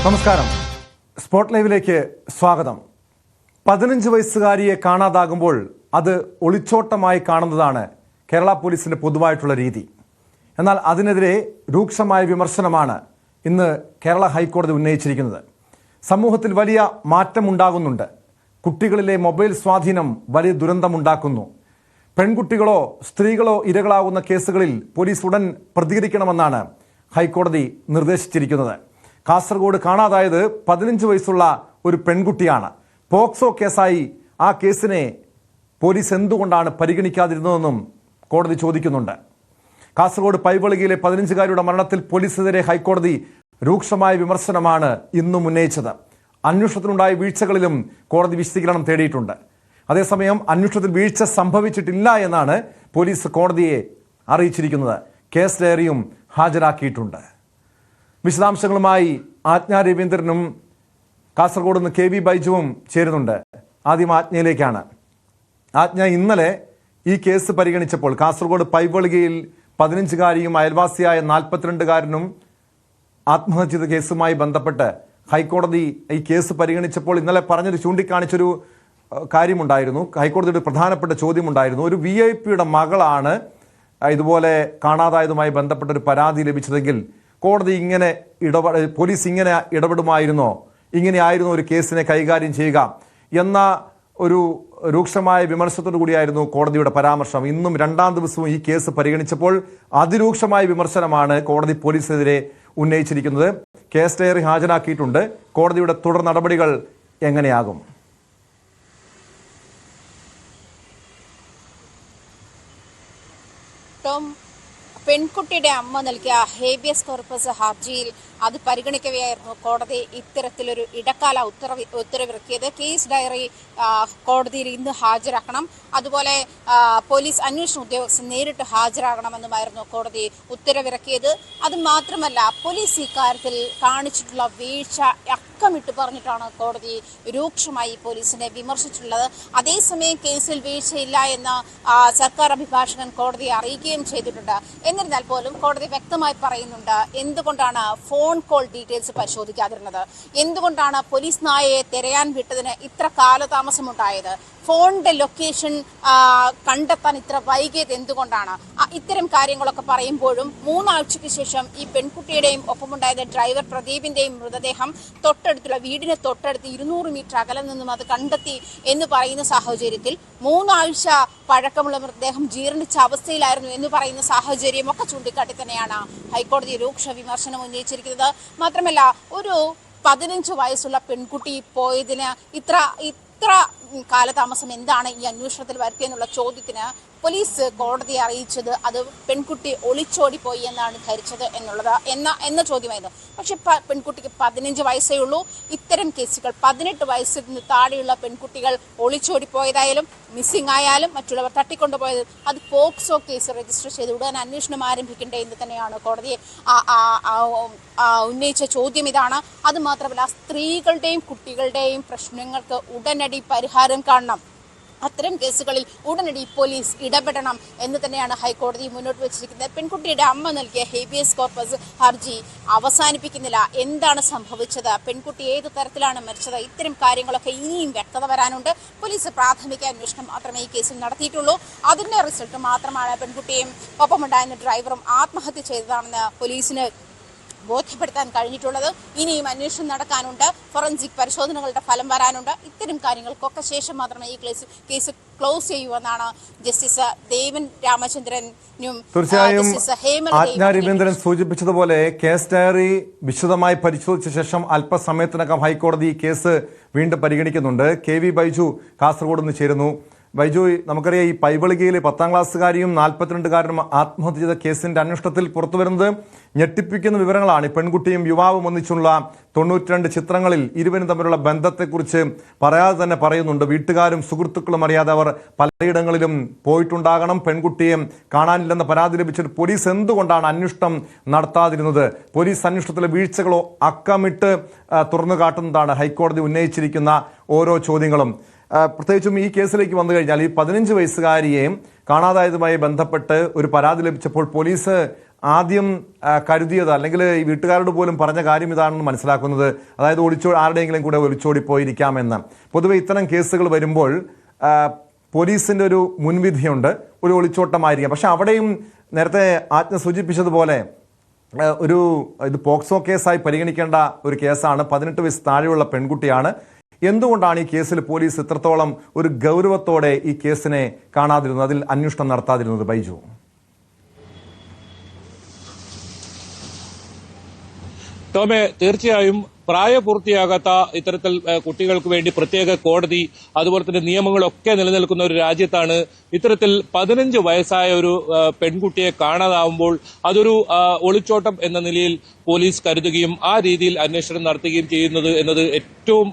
നമസ്കാരം. സ്പോട്ട് ലൈവിലേക്ക് സ്വാഗതം. 15 വയസ്സുകാരിയെ കാണാതാകുമ്പോൾ അത് ഒളിച്ചോട്ടമായി കാണുന്നതാണ് കേരള പോലീസിന്റെ പൊതുവായിട്ടുള്ള രീതി. എന്നാൽ അതിനെതിരെ രൂക്ഷമായ വിമർശനമാണ് ഇന്ന് കേരള ഹൈക്കോടതി ഉന്നയിച്ചിരിക്കുന്നത്. സമൂഹത്തിൽ വലിയ മാറ്റമുണ്ടാകുന്നുണ്ട്. കുട്ടികളിലെ മൊബൈൽ സ്വാധീനം വലിയ ദുരന്തമുണ്ടാക്കുന്നു. പെൺകുട്ടികളോ സ്ത്രീകളോ ഇരകളാകുന്ന കേസുകളിൽ പോലീസ് ഉടൻ പ്രതികരിക്കണമെന്നാണ് ഹൈക്കോടതി നിർദ്ദേശിച്ചിരിക്കുന്നത്. കാസർഗോഡ് കാണാതായത് 15 വയസ്സുള്ള ഒരു പെൺകുട്ടിയാണ്. പോക്സോ കേസായി ആ കേസിനെ പോലീസ് എന്തുകൊണ്ടാണ് പരിഗണിക്കാതിരുന്നതെന്നും കോടതി ചോദിക്കുന്നുണ്ട്. കാസർഗോഡ് പൈവളികയിലെ 15-കാരിയുടെ മരണത്തിൽ പോലീസിനെതിരെ ഹൈക്കോടതി രൂക്ഷമായ വിമർശനമാണ് ഇന്നും ഉന്നയിച്ചത്. അന്വേഷണത്തിനുണ്ടായ വീഴ്ചകളിലും കോടതി വിശദീകരണം തേടിയിട്ടുണ്ട്. അതേസമയം അന്വേഷണത്തിൽ വീഴ്ച സംഭവിച്ചിട്ടില്ല എന്നാണ് പോലീസ് കോടതിയെ അറിയിച്ചിരിക്കുന്നത്. കേസ് ഡയറിയും ഹാജരാക്കിയിട്ടുണ്ട്. വിശദാംശങ്ങളുമായി ആജ്ഞ രവീന്ദ്രനും കാസർഗോഡ് നിന്ന് കെ വി ബൈജുവും ചേരുന്നുണ്ട്. ആദ്യം ആജ്ഞയിലേക്കാണ്. ആജ്ഞ, ഇന്നലെ ഈ കേസ് പരിഗണിച്ചപ്പോൾ കാസർഗോഡ് പൈവളികയിൽ 15-കാരിയും അയൽവാസിയായ 42-കാരനും ആത്മഹത്യ ചെയ്ത കേസുമായി ബന്ധപ്പെട്ട് ഹൈക്കോടതി ഈ കേസ് പരിഗണിച്ചപ്പോൾ ഇന്നലെ പറഞ്ഞൊരു ചൂണ്ടിക്കാണിച്ചൊരു കാര്യമുണ്ടായിരുന്നു. ഹൈക്കോടതിയുടെ പ്രധാനപ്പെട്ട ചോദ്യമുണ്ടായിരുന്നു. ഒരു VIP-യുടെ മകളാണ് ഇതുപോലെ കാണാതായതുമായി ബന്ധപ്പെട്ടൊരു പരാതി ലഭിച്ചതെങ്കിൽ കോടതി ഇങ്ങനെ പോലീസ് ഇങ്ങനെ ഇടപെടുമായിരുന്നോ, ഇങ്ങനെയായിരുന്നു ഒരു കേസിനെ കൈകാര്യം ചെയ്യുക എന്ന ഒരു രൂക്ഷമായ വിമർശനത്തോടു കൂടിയായിരുന്നു കോടതിയുടെ പരാമർശം. ഇന്നും 2ാം ദിവസവും ഈ കേസ് പരിഗണിച്ചപ്പോൾ അതിരൂക്ഷമായ വിമർശനമാണ് കോടതി പോലീസിനെതിരെ ഉന്നയിച്ചിരിക്കുന്നത്. Case diary ഹാജരാക്കിയിട്ടുണ്ട്. കോടതിയുടെ തുടർ നടപടികൾ എങ്ങനെയാകും? പെൺകുട്ടിയുടെ അമ്മ നൽകിയ ഹേബിയസ് കോർപ്പസ് ഹർജിയിൽ അത് പരിഗണിക്കവെയായിരുന്നു കോടതി ഇത്തരത്തിലൊരു ഇടക്കാല ഉത്തരവിറക്കിയത്. കേസ് ഡയറി കോടതിയിൽ ഇന്ന് ഹാജരാക്കണം, അതുപോലെ പോലീസ് അന്വേഷണ ഉദ്യോഗസ്ഥൻ നേരിട്ട് ഹാജരാകണമെന്നുമായിരുന്നു കോടതി ഉത്തരവിറക്കിയത്. അത് മാത്രമല്ല, പോലീസ് ഇക്കാര്യത്തിൽ കാണിച്ചിട്ടുള്ള വീഴ്ച അക്കമിട്ട് പറഞ്ഞിട്ടാണ് കോടതി രൂക്ഷമായി പോലീസിനെ വിമർശിച്ചിട്ടുള്ളത്. അതേസമയം കേസിൽ വീഴ്ചയില്ല എന്ന് സർക്കാർ അഭിഭാഷകൻ കോടതിയെ അറിയിക്കുകയും ചെയ്തിട്ടുണ്ട്. എന്നിരുന്നാൽ പോലും കോടതി വ്യക്തമായി പറയുന്നുണ്ട് എന്തുകൊണ്ടാണ് ഫോൺ കോൾ ഡീറ്റെയിൽസ് പരിശോധിക്കാതിരുന്നത്, എന്തുകൊണ്ടാണ് പോലീസ് നായയെ തിരയാൻ വിട്ടതിന് ഇത്ര കാലതാമസമുണ്ടായത്, ഫോണിന്റെ ലൊക്കേഷൻ കണ്ടെത്താൻ ഇത്ര വൈകിയത് എന്തുകൊണ്ടാണ്. ഇത്തരം കാര്യങ്ങളൊക്കെ പറയുമ്പോഴും 3 ആഴ്ചയ്ക്ക് ശേഷം ഈ പെൺകുട്ടിയുടെയും ഒപ്പമുണ്ടായത് ഡ്രൈവർ പ്രദീപിന്റെയും മൃതദേഹം തൊട്ടടുത്തുള്ള വീടിന് തൊട്ടടുത്ത് 200 മീറ്റർ അകലെ നിന്നും അത് കണ്ടെത്തി എന്ന് പറയുന്ന സാഹചര്യത്തിൽ 3 ആഴ്ച പഴക്കമുള്ള മൃതദേഹം ജീർണിച്ച അവസ്ഥയിലായിരുന്നു എന്ന് പറയുന്ന സാഹചര്യം ഒക്കെ ചൂണ്ടിക്കാട്ടി തന്നെയാണ് ഹൈക്കോടതി രൂക്ഷ വിമർശനം ഉന്നയിച്ചിരിക്കുന്നത്. മാത്രമല്ല, ഒരു 15 വയസ്സുള്ള പെൺകുട്ടി പോയതിന് ഇത്ര കാലതാമസം എന്താണ് ഈ അന്വേഷണത്തിൽ വരുത്തിയെന്നുള്ള ചോദ്യത്തിന് പോലീസ് കോടതിയെ അറിയിച്ചത് അത് പെൺകുട്ടി ഒളിച്ചോടിപ്പോയി എന്നാണ് ധരിച്ചത് എന്ന ചോദ്യമായിരുന്നു. പക്ഷെ പെൺകുട്ടിക്ക് 15 വയസ്സേ ഉള്ളൂ. ഇത്തരം കേസുകൾ 18 വയസ്സിന് താഴെയുള്ള പെൺകുട്ടികൾ ഒളിച്ചോടിപ്പോയതായാലും മിസ്സിംഗ് ആയാലും മറ്റുള്ളവർ തട്ടിക്കൊണ്ടുപോയത് അത് പോക്സോ കേസ് രജിസ്റ്റർ ചെയ്ത് ഉടൻ അന്വേഷണം ആരംഭിക്കേണ്ടേ എന്ന് തന്നെയാണ് കോടതിയെ ഉന്നയിച്ച ചോദ്യം ഇതാണ്. അത് മാത്രമല്ല, സ്ത്രീകളുടെയും കുട്ടികളുടെയും പ്രശ്നങ്ങൾക്ക് ഉടനടി പരിഹാരം കാണണം. അത്തരം കേസുകളിൽ ഉടനടി പോലീസ് ഇടപെടണം എന്ന് തന്നെയാണ് ഹൈക്കോടതി മുന്നോട്ട് വെച്ചിരിക്കുന്നത്. പെൺകുട്ടിയുടെ അമ്മ നൽകിയ ഹേബിയസ് കോർപ്പസ് ഹർജി അവസാനിപ്പിക്കുന്നില്ല. എന്താണ് സംഭവിച്ചത്, പെൺകുട്ടി ഏത് തരത്തിലാണ് മരിച്ചത്, ഇത്തരം കാര്യങ്ങളൊക്കെ ഇനിയും വ്യക്തത വരാനുണ്ട്. പോലീസ് പ്രാഥമിക അന്വേഷണം മാത്രമേ ഈ കേസിൽ നടത്തിയിട്ടുള്ളൂ. അതിന്റെ റിസൾട്ട് മാത്രമാണ് പെൺകുട്ടിയും ഒപ്പമുണ്ടായിരുന്ന ഡ്രൈവറും ആത്മഹത്യ ചെയ്തതാണെന്ന് പോലീസിന് ബോധ്യപ്പെടുത്താൻ കഴിഞ്ഞിട്ടുള്ളത്. ഇനിയും അന്വേഷണം നടക്കാനുണ്ട്, ഫോറൻസിക് പരിശോധനകളുടെ ഫലം വരാനുണ്ട്. ഇത്തരം കാര്യങ്ങൾക്കൊക്കെ ശേഷം മാത്രമേ ഈ കേസ് ക്ലോസ് ചെയ്യുമെന്നാണ് ജസ്റ്റിസ് ദേവൻ രാമചന്ദ്രനും തീർച്ചയായും ആജ്ഞ രവീന്ദ്രൻ സൂചിപ്പിച്ചതുപോലെ കേസ് ഡയറി വിശദമായി പരിശോധിച്ച ശേഷം അല്പസമയത്തിനകം ഹൈക്കോടതി കേസ് വീണ്ടും പരിഗണിക്കുന്നുണ്ട്. കെ വി ബൈജു കാസർഗോഡ് നിന്ന് ചേരുന്നു. ബൈജു, നമുക്കറിയാം ഈ പൈവളികയിലെ 10ാം ക്ലാസ്സുകാരിയും 42-കാരനും ആത്മഹത്യ ചെയ്ത കേസിന്റെ അന്വേഷണത്തിൽ പുറത്തുവരുന്നത് ഞെട്ടിപ്പിക്കുന്ന വിവരങ്ങളാണ്. പെൺകുട്ടിയും യുവാവും ഒന്നിച്ചുള്ള 92 ചിത്രങ്ങളിൽ ഇരുവരും തമ്മിലുള്ള ബന്ധത്തെക്കുറിച്ച് പറയാതെ തന്നെ പറയുന്നുണ്ട്. വീട്ടുകാരും സുഹൃത്തുക്കളും അറിയാതെ അവർ പലയിടങ്ങളിലും പോയിട്ടുണ്ടാകണം. പെൺകുട്ടിയെ കാണാനില്ലെന്ന പരാതി ലഭിച്ചിട്ട് പോലീസ് എന്തുകൊണ്ടാണ് അന്വേഷണം നടത്താതിരുന്നത്? പോലീസ് അന്വേഷണത്തിലെ വീഴ്ചകളോ അക്കമിട്ട് തുറന്നു കാട്ടുന്നതാണ് ഹൈക്കോടതി ഉന്നയിച്ചിരിക്കുന്ന ഓരോ ചോദ്യങ്ങളും. പ്രത്യേകിച്ചും ഈ കേസിലേക്ക് വന്നു കഴിഞ്ഞാൽ ഈ 15 വയസ്സുകാരിയെയും കാണാതായതുമായി ബന്ധപ്പെട്ട് ഒരു പരാതി ലഭിച്ചപ്പോൾ പോലീസ് ആദ്യം കരുതിയത്, അല്ലെങ്കിൽ ഈ വീട്ടുകാരോട് പോലും പറഞ്ഞ കാര്യം ഇതാണെന്ന് മനസ്സിലാക്കുന്നത്, അതായത് ആരുടെയെങ്കിലും കൂടെ ഒളിച്ചോടിപ്പോയിരിക്കാമെന്ന്. പൊതുവെ ഇത്തരം കേസുകൾ വരുമ്പോൾ പോലീസിൻ്റെ ഒരു മുൻവിധിയുണ്ട്, ഒരു ഒളിച്ചോട്ടമായിരിക്കാം. പക്ഷെ അവിടെയും നേരത്തെ ആജ്ഞ സൂചിപ്പിച്ചതുപോലെ ഇത് പോക്സോ കേസായി പരിഗണിക്കേണ്ട ഒരു കേസാണ്. 18 വയസ്സ് താഴെയുള്ള പെൺകുട്ടിയാണ്. എന്തുകൊണ്ടാണ് ഈ കേസിൽ പോലീസ് ഇത്രത്തോളം ഒരു ഗൗരവത്തോടെ ഈ കേസിനെ കാണാതിരുന്നത്, അതിൽ അന്വേഷണം നടത്താതിരുന്നത് ബൈജു? ടോമെ, തീർച്ചയായും പ്രായപൂർത്തിയാകാത്ത ഇത്തരത്തിൽ കുട്ടികൾക്ക് വേണ്ടി പ്രത്യേക കോടതി, അതുപോലെ തന്നെ നിയമങ്ങളൊക്കെ നിലനിൽക്കുന്ന ഒരു രാജ്യത്താണ് ഇത്തരത്തിൽ 15 വയസ്സായ ഒരു പെൺകുട്ടിയെ കാണാതാവുമ്പോൾ അതൊരു ഒളിച്ചോട്ടം എന്ന നിലയിൽ പോലീസ് കരുതുകയും ആ രീതിയിൽ അന്വേഷണം നടത്തുകയും ചെയ്യുന്നത് എന്നത് ഏറ്റവും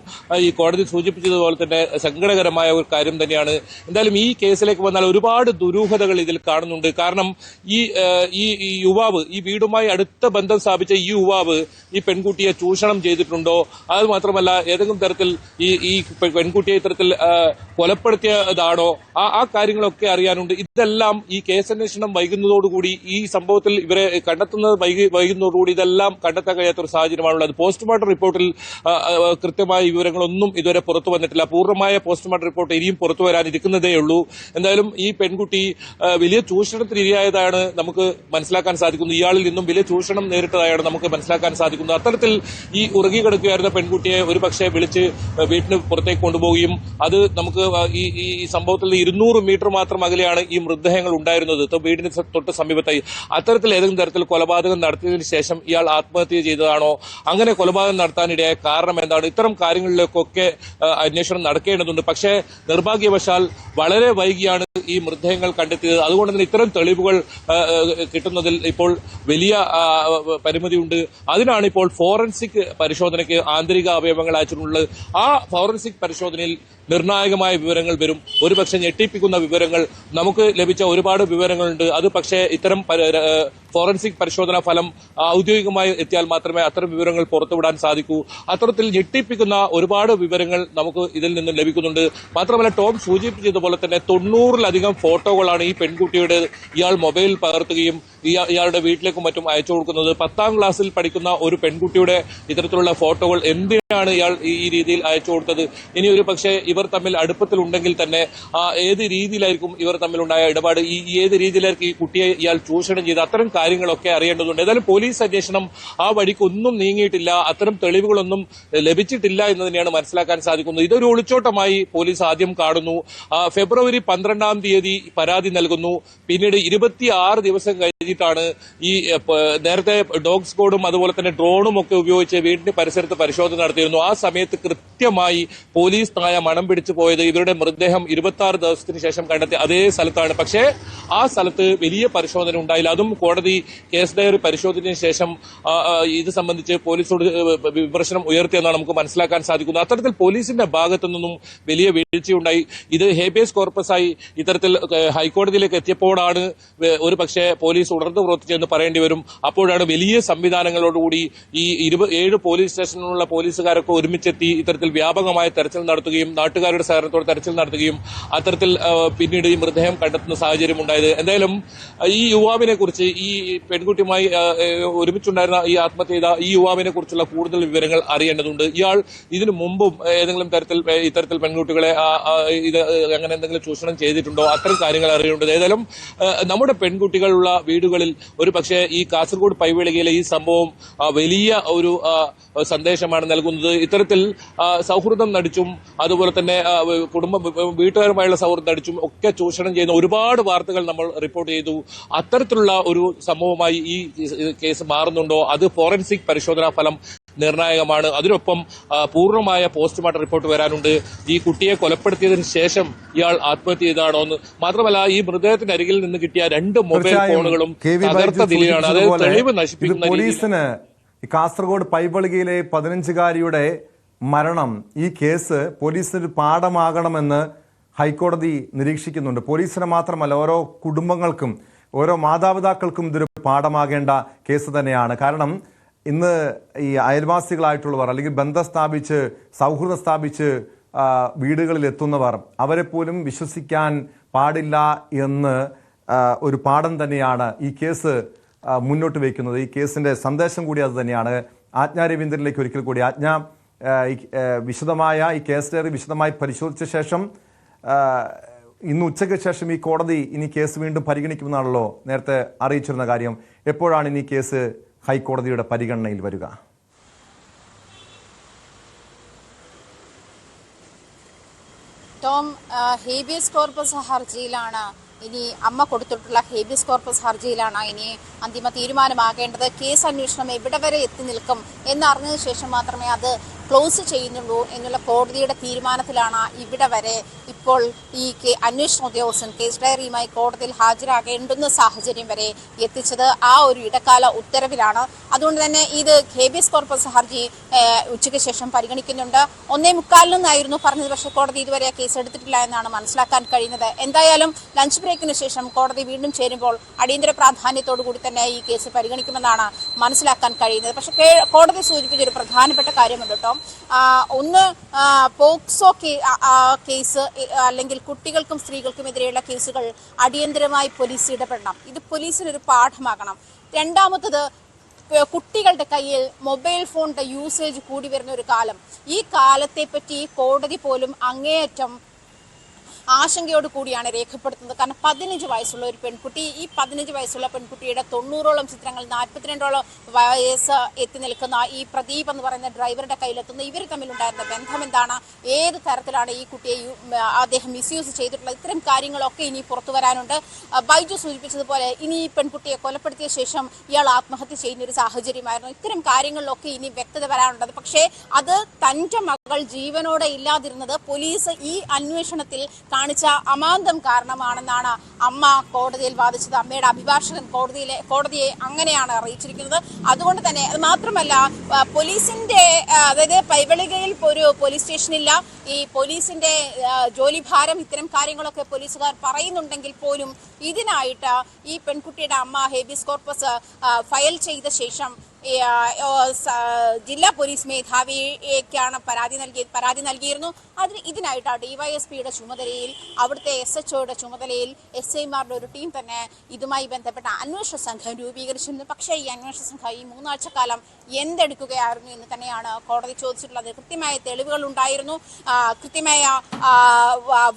ഈ കോടതി സൂചിപ്പിച്ചതുപോലെ തന്നെ സങ്കടകരമായ ഒരു കാര്യം തന്നെയാണ്. എന്തായാലും ഈ കേസിലേക്ക് വന്നാൽ ഒരുപാട് ദുരൂഹതകൾ ഇതിൽ കാണുന്നുണ്ട്. കാരണം ഈ യുവാവ്, ഈ വീടുമായി അടുത്ത ബന്ധം സ്ഥാപിച്ച ഈ യുവാവ് ഈ പെൺകുട്ടിയെ ചൂഷണം ചെയ്തിട്ടുണ്ടോ, അത് മാത്രമല്ല ഏതെങ്കിലും തരത്തിൽ ഈ പെൺകുട്ടിയെ ഇത്തരത്തിൽ കൊലപ്പെടുത്തിയതാണോ, ആ കാര്യങ്ങളൊക്കെ അറിയാനുണ്ട്. ഇതെല്ലാം ഈ കേസന്വേഷണം വൈകുന്നതോടുകൂടി, ഈ സംഭവത്തിൽ ഇവരെ കണ്ടെത്തുന്നത് വൈകുന്നതോടുകൂടി ഇതെല്ലാം കണ്ടെത്താൻ കഴിയാത്ത ഒരു സാഹചര്യമാണുള്ളത്. പോസ്റ്റ്മോർട്ടം റിപ്പോർട്ടിൽ കൃത്യമായ വിവരങ്ങളൊന്നും ഇതുവരെ പുറത്തു വന്നിട്ടില്ല. പൂർണ്ണമായ പോസ്റ്റ്മോർട്ടം റിപ്പോർട്ട് ഇനിയും പുറത്തു വരാനിരിക്കുന്നതേ ഉള്ളൂ. എന്തായാലും ഈ പെൺകുട്ടി വലിയ ചൂഷണത്തിന് ഇരയായതാണ് നമുക്ക് മനസ്സിലാക്കാൻ സാധിക്കുന്നത്. ഇയാളിൽ നിന്നും വലിയ ചൂഷണം നേരിട്ടതായാണ് നമുക്ക് മനസ്സിലാക്കാൻ സാധിക്കുന്നത്. അത്തരത്തിൽ ഈ ഉറങ്ങി കിടക്കുകയായിരുന്ന പെൺകുട്ടിയെ ഒരു പക്ഷേ വിളിച്ച് വീട്ടിന് പുറത്തേക്ക് കൊണ്ടുപോവുകയും അത് നമുക്ക് ഈ സംഭവത്തിൽ 200 മീറ്റർ മാത്രം അകലെയാണ് ഈ മൃതദേഹങ്ങൾ ഉണ്ടായിരുന്നത്, വീടിന് തൊട്ട് സമീപത്തായി. അത്തരത്തിൽ ഏതെങ്കിലും തരത്തിൽ കൊലപാതകം നടത്തിയതിനു ശേഷം ഇയാൾ ആത്മഹത്യ ചെയ്തതാണോ, അങ്ങനെ കൊലപാതകം നടത്താനിടയായ കാരണം എന്താണ്, ഇത്തരം കാര്യങ്ങളിലേക്കൊക്കെ അന്വേഷണം നടക്കേണ്ടതുണ്ട്. പക്ഷേ നിർഭാഗ്യവശാൽ വളരെ വൈകിയാണ് ഈ മൃതദേഹങ്ങൾ കണ്ടെത്തിയത്. അതുകൊണ്ട് തന്നെ ഇത്തരം തെളിവുകൾ കിട്ടുന്നതിൽ ഇപ്പോൾ വലിയ പരിമിതിയുണ്ട്. അതിനാണ് ഇപ്പോൾ ഫോറൻസിക് പരിശോധനയ്ക്ക് ആന്തരിക അവയവങ്ങൾ അയച്ചിട്ടുള്ളത്. ആ ഫോറൻസിക് പരിശോധനയിൽ നിർണായകമായ വിവരങ്ങൾ വരും. ഒരുപക്ഷെ ഞെട്ടിപ്പിക്കുന്ന വിവരങ്ങൾ, നമുക്ക് ലഭിച്ച ഒരുപാട് വിവരങ്ങളുണ്ട്. അത് പക്ഷേ ഇത്തരം ഫോറൻസിക് പരിശോധനാ ഫലം ഔദ്യോഗികമായി എത്തിയാൽ മാത്രമേ അത്തരം വിവരങ്ങൾ പുറത്തുവിടാൻ സാധിക്കൂ. അത്തരത്തിൽ ഞെട്ടിപ്പിക്കുന്ന ഒരുപാട് വിവരങ്ങൾ നമുക്ക് ഇതിൽ നിന്ന് ലഭിക്കുന്നുണ്ട്. മാത്രമല്ല ടോം സൂചിപ്പിച്ചതുപോലെ തന്നെ 90-ലധികം ഫോട്ടോകളാണ് ഈ പെൺകുട്ടിയുടെ ഇയാൾ മൊബൈൽ പകർത്തുകയും ഇയാളുടെ വീട്ടിലേക്കും മറ്റും അയച്ചു കൊടുക്കുന്നത്. 10ാം ക്ലാസ്സിൽ പഠിക്കുന്ന ഒരു പെൺകുട്ടിയുടെ ഇത്തരത്തിലുള്ള ഫോട്ടോകൾ എന്തിനാണ് ഇയാൾ ഈ രീതിയിൽ അയച്ചു കൊടുത്തത്? ഇനി ഒരു പക്ഷേ ഇവർ തമ്മിൽ അടുപ്പത്തിലുണ്ടെങ്കിൽ തന്നെ ഏത് രീതിയിലായിരിക്കും ഇവർ തമ്മിലുണ്ടായ ഇടപാട്, ഏത് രീതിയിലായിരിക്കും ഈ കുട്ടിയെ ഇയാൾ ചൂഷണം ചെയ്ത്, അത്തരം കാര്യങ്ങളൊക്കെ അറിയേണ്ടതുണ്ട്. ഏതായാലും പോലീസ് അന്വേഷണം ആ വഴിക്കൊന്നും നീങ്ങിയിട്ടില്ല, അത്തരം തെളിവുകളൊന്നും ലഭിച്ചിട്ടില്ല എന്ന് തന്നെയാണ് മനസ്സിലാക്കാൻ സാധിക്കുന്നത്. ഇതൊരു ഒളിച്ചോട്ടമായി പോലീസ് ആദ്യം കാണുന്നു. ഫെബ്രുവരി 12-ാം തീയതി പരാതി നൽകുന്നു. പിന്നീട് 26 ദിവസം കഴിഞ്ഞിട്ടാണ് ഈ നേരത്തെ ഡോഗ് സ്ക്വാഡും അതുപോലെ തന്നെ ഡ്രോണും ഒക്കെ ഉപയോഗിച്ച് വീടിന്റെ പരിസരത്ത് പരിശോധന നടത്തിയിരുന്നു. ആ സമയത്ത് കൃത്യമായി പോലീസ് നായ മണം പിടിച്ചു പോയത് ഇവരുടെ മൃതദേഹം 26 ദിവസത്തിന് ശേഷം കണ്ടെത്തിയ അതേ സ്ഥലത്താണ്. പക്ഷേ ആ സ്ഥലത്ത് വലിയ പരിശോധന ഉണ്ടായില്ല. അതും കോടതി കേസ് ഡയറി പരിശോധനയ്ക്ക് ശേഷം ഇത് സംബന്ധിച്ച് പോലീസോട് വിമർശനം ഉയർത്തിയെന്നാണ് നമുക്ക് മനസ്സിലാക്കാൻ സാധിക്കുന്നത്. അത്തരത്തിൽ പോലീസിന്റെ ഭാഗത്തു നിന്നും വലിയ വീഴ്ചയുണ്ടായി. ഇത് ഹേബിയസ് കോർപ്പസായി ഇത്തരത്തിൽ ഹൈക്കോടതിയിലേക്ക് എത്തിയപ്പോഴാണ് ഒരു പക്ഷേ പോലീസ് ഉണർന്നു പ്രവർത്തിച്ചെന്ന് പറയേണ്ടി വരും. അപ്പോഴാണ് വലിയ സംവിധാനങ്ങളോടുകൂടി ഈ 27 പോലീസ് സ്റ്റേഷനിലുള്ള പോലീസുകാരൊക്കെ ഒരുമിച്ചെത്തി ഇത്തരത്തിൽ വ്യാപകമായ തെരച്ചിൽ നടത്തുകയും നാട്ടുകാരുടെ സഹകരണത്തോടെ തെരച്ചിൽ നടത്തുകയും അത്തരത്തിൽ പിന്നീട് ഈ മൃതദേഹം കണ്ടെത്തുന്ന സാഹചര്യം ഉണ്ടായത്. എന്തായാലും ഈ യുവാവിനെ കുറിച്ച്, ഈ പെൺകുട്ടിയുമായി ഒരുമിച്ചുണ്ടായിരുന്ന ഈ ആത്മഹത്യ ചെയ്ത ഈ യുവാവിനെ കുറിച്ചുള്ള കൂടുതൽ വിവരങ്ങൾ അറിയേണ്ടതുണ്ട്. ഇയാൾ ഇതിനു മുമ്പും ഏതെങ്കിലും തരത്തിൽ ഇത്തരത്തിൽ പെൺകുട്ടികളെ അങ്ങനെ എന്തെങ്കിലും ചൂഷണം ചെയ്തിട്ടുണ്ടോ, അത്തരം കാര്യങ്ങൾ അറിയേണ്ടത്. ഏതായാലും നമ്മുടെ പെൺകുട്ടികളുള്ള വീടുകളിൽ ഒരു പക്ഷേ ഈ കാസർഗോഡ് പൈവേളികയിലെ ഈ സംഭവം വലിയ ഒരു സന്ദേശമാണ് നൽകുന്നത്. ഇത്തരത്തിൽ സൗഹൃദം നടിച്ചും അതുപോലെ തന്നെ വീട്ടുകാരുമായുള്ള സൗഹൃദം നടിച്ചും ഒക്കെ ചൂഷണം ചെയ്യുന്ന ഒരുപാട് വാർത്തകൾ നമ്മൾ റിപ്പോർട്ട് ചെയ്തു. അത്തരത്തിലുള്ള ഒരു സംഭവമായി ഈ കേസ് മാറുന്നുണ്ടോ, അത് ഫോറൻസിക് പരിശോധനാ ഫലം നിർണായകമാണ്. അതിനൊപ്പം പൂർണ്ണമായ പോസ്റ്റ്മോർട്ടം റിപ്പോർട്ട് വരാനുണ്ട്. ഈ കുട്ടിയെ കൊലപ്പെടുത്തിയതിനു ശേഷം ഇയാൾ ആത്മഹത്യ ചെയ്തതാണോ എന്ന്. മാത്രമല്ല ഈ മൃതദേഹത്തിന് അരികിൽ നിന്ന് കിട്ടിയ 2 മൊബൈൽ ഫോണുകളും തകർത്ത നിലയിലാണ്. അതായത് തെളിവ് നശിപ്പിക്കുന്ന പോലീസിന് കാസർഗോഡ് പൈവളികയിലെ 15-കാരിയുടെ മരണം, ഈ കേസ് പോലീസിന് പാഠമാകണമെന്ന് ഹൈക്കോടതി നിരീക്ഷിക്കുന്നുണ്ട്. പോലീസിന് മാത്രമല്ല, ഓരോ കുടുംബങ്ങൾക്കും ഓരോ മാതാപിതാക്കൾക്കും ഇതൊരു പാഠമാകേണ്ട കേസ് തന്നെയാണ്. കാരണം ഇന്ന് ഈ അയൽവാസികളായിട്ടുള്ളവർ അല്ലെങ്കിൽ ബന്ധം സ്ഥാപിച്ച് സൗഹൃദം സ്ഥാപിച്ച് വീടുകളിൽ എത്തുന്നവർ, അവരെ പോലും വിശ്വസിക്കാൻ പാടില്ല എന്ന് ഒരു പാഠം തന്നെയാണ് ഈ കേസ് മുന്നോട്ട് വയ്ക്കുന്നത്. ഈ കേസിൻ്റെ സന്ദേശം കൂടി അത് തന്നെയാണ്. ആജ്ഞ രവീന്ദ്രനിലേക്ക് ഒരിക്കൽ കൂടി. ആജ്ഞ, വിശദമായ ഈ കേസ് ഡയറി വിശദമായി പരിശോധിച്ച ശേഷം ഇന്ന് ഉച്ചയ്ക്ക് ശേഷം ഈ കോടതി ഇനി കേസ് വീണ്ടും പരിഗണിക്കുമെന്നാണല്ലോ നേരത്തെ അറിയിച്ചിരുന്ന കാര്യം. എപ്പോഴാണ് ഇനി കേസ് ഹൈക്കോടതിയുടെ പരിഗണനയിൽ വരിക? ടോം, ഹേബിയസ് കോർപ്പസ് ഹർജിയിലാണ് ഇനി അമ്മ കൊടുത്തിട്ടുള്ള ഹേബിയസ് കോർപ്പസ് ഹർജിയിലാണ് ഇനി അന്തിമ തീരുമാനമാകേണ്ടത്. കേസ് അന്വേഷണം എവിടെ വരെ എത്തി നിൽക്കും എന്നറിഞ്ഞതിന് ശേഷം മാത്രമേ അത് ക്ലോസ് ചെയ്യുന്നുള്ളൂ എന്നുള്ള കോടതിയുടെ തീരുമാനത്തിലാണ് ഇവിടെ വരെ ഇപ്പോൾ ഈ അന്വേഷണ ഉദ്യോഗസ്ഥൻ കേസ് ഡയറിയുമായി കോടതിയിൽ ഹാജരാകേണ്ടുന്ന സാഹചര്യം വരെ എത്തിച്ചത്. ആ ഒരു ഇടക്കാല ഉത്തരവിലാണ്. അതുകൊണ്ട് തന്നെ ഇത് ഹേബിയസ് കോർപ്പസ് ഹർജി ഉച്ചയ്ക്ക് ശേഷം പരിഗണിക്കുന്നുണ്ട്. 1:45 പറഞ്ഞത്, പക്ഷേ കോടതി ഇതുവരെ കേസ് എടുത്തിട്ടില്ല എന്നാണ് മനസ്സിലാക്കാൻ കഴിയുന്നത്. എന്തായാലും ലഞ്ച് ബ്രേക്കിന് ശേഷം കോടതി വീണ്ടും ചേരുമ്പോൾ അടിയന്തര പ്രാധാന്യത്തോടു കൂടി തന്നെ ഈ കേസ് പരിഗണിക്കുമെന്നാണ് മനസ്സിലാക്കാൻ കഴിയുന്നത്. പക്ഷേ കോടതി സൂചിപ്പിച്ചൊരു പ്രധാനപ്പെട്ട കാര്യമുണ്ട് കേട്ടോ. ഒന്ന്, പോക്സോ കേസ് അല്ലെങ്കിൽ കുട്ടികൾക്കും സ്ത്രീകൾക്കും എതിരെയുള്ള കേസുകൾ അടിയന്തരമായി പോലീസ് ഇടപെടണം. ഇത് പോലീസിനൊരു പാഠമാകണം. രണ്ടാമത്തത്, കുട്ടികളുടെ കയ്യിൽ മൊബൈൽ ഫോണിന്റെ യൂസേജ് കൂടി വരുന്ന ഒരു കാലം. ഈ കാലത്തെ പറ്റി കോടതി പോലും അങ്ങേയറ്റം ആശങ്കയോട് കൂടിയാണ് രേഖപ്പെടുത്തുന്നത്. കാരണം 15 വയസ്സുള്ള ഒരു പെൺകുട്ടി, ഈ 15 വയസ്സുള്ള പെൺകുട്ടിയുടെ 90ഓളം ചിത്രങ്ങൾ, 42ഓളം വയസ്സ് എത്തി നിൽക്കുന്ന ഈ പ്രദീപ് എന്ന് പറയുന്ന ഡ്രൈവറുടെ കയ്യിലെത്തുന്ന ഇവർ തമ്മിലുണ്ടായിരുന്ന ബന്ധം എന്താണ്, ഏത് തരത്തിലാണ് ഈ കുട്ടിയെ അദ്ദേഹം മിസ്യൂസ് ചെയ്തിട്ടുള്ളത്, ഇത്തരം കാര്യങ്ങളൊക്കെ ഇനി പുറത്തു വരാനുണ്ട്. ബൈജു സൂചിപ്പിച്ചതുപോലെ ഇനി ഈ പെൺകുട്ടിയെ കൊലപ്പെടുത്തിയ ശേഷം ഇയാൾ ആത്മഹത്യ ചെയ്യുന്ന ഒരു സാഹചര്യമായിരുന്നു. ഇത്തരം കാര്യങ്ങളിലൊക്കെ ഇനി വ്യക്തത വരാനുള്ളത്. പക്ഷേ അത് തൻ്റെ മകൾ ജീവനോടെ ഇല്ലാതിരുന്നത് പോലീസ് ഈ അന്വേഷണത്തിൽ കാണിച്ച അമാന്തം കാരണമാണെന്നാണ് അമ്മ കോടതിയിൽ വാദിച്ചത്. അമ്മയുടെ അഭിഭാഷകൻ കോടതിയെ അങ്ങനെയാണ് അറിയിച്ചിരിക്കുന്നത്. അതുകൊണ്ട് തന്നെ അത് മാത്രമല്ല, പോലീസിന്റെ അതായത് പൈവളികയിൽ ഒരു പോലീസ് സ്റ്റേഷനില്ല. ഈ പോലീസിന്റെ ജോലിഭാരം, ഇത്തരം കാര്യങ്ങളൊക്കെ പോലീസുകാർ പറയുന്നുണ്ടെങ്കിൽ പോലും ഇതിനായിട്ട് ഈ പെൺകുട്ടിയുടെ അമ്മ ഹേബിയസ് കോർപ്പസ് ഫയൽ ചെയ്ത ശേഷം ജില്ലാ പോലീസ് മേധാവിക്കാണ് പരാതി നൽകിയിരുന്നു. ഇതിനായിട്ട് ഡിവൈഎസ്പിയുടെ ചുമതലയിൽ, അവിടുത്തെ SHOയുടെ ചുമതലയിൽ SIമാരുടെ ഒരു ടീം തന്നെ ഇതുമായി ബന്ധപ്പെട്ട അന്വേഷണ സംഘം രൂപീകരിച്ചിരുന്നു. പക്ഷേ ഈ അന്വേഷണ സംഘം ഈ 3 ആഴ്ചക്കാലം എന്തെടുക്കുകയായിരുന്നു എന്ന് തന്നെയാണ് കോടതി ചോദിച്ചിട്ടുള്ളത്. കൃത്യമായ തെളിവുകൾ ഉണ്ടായിരുന്നു, കൃത്യമായ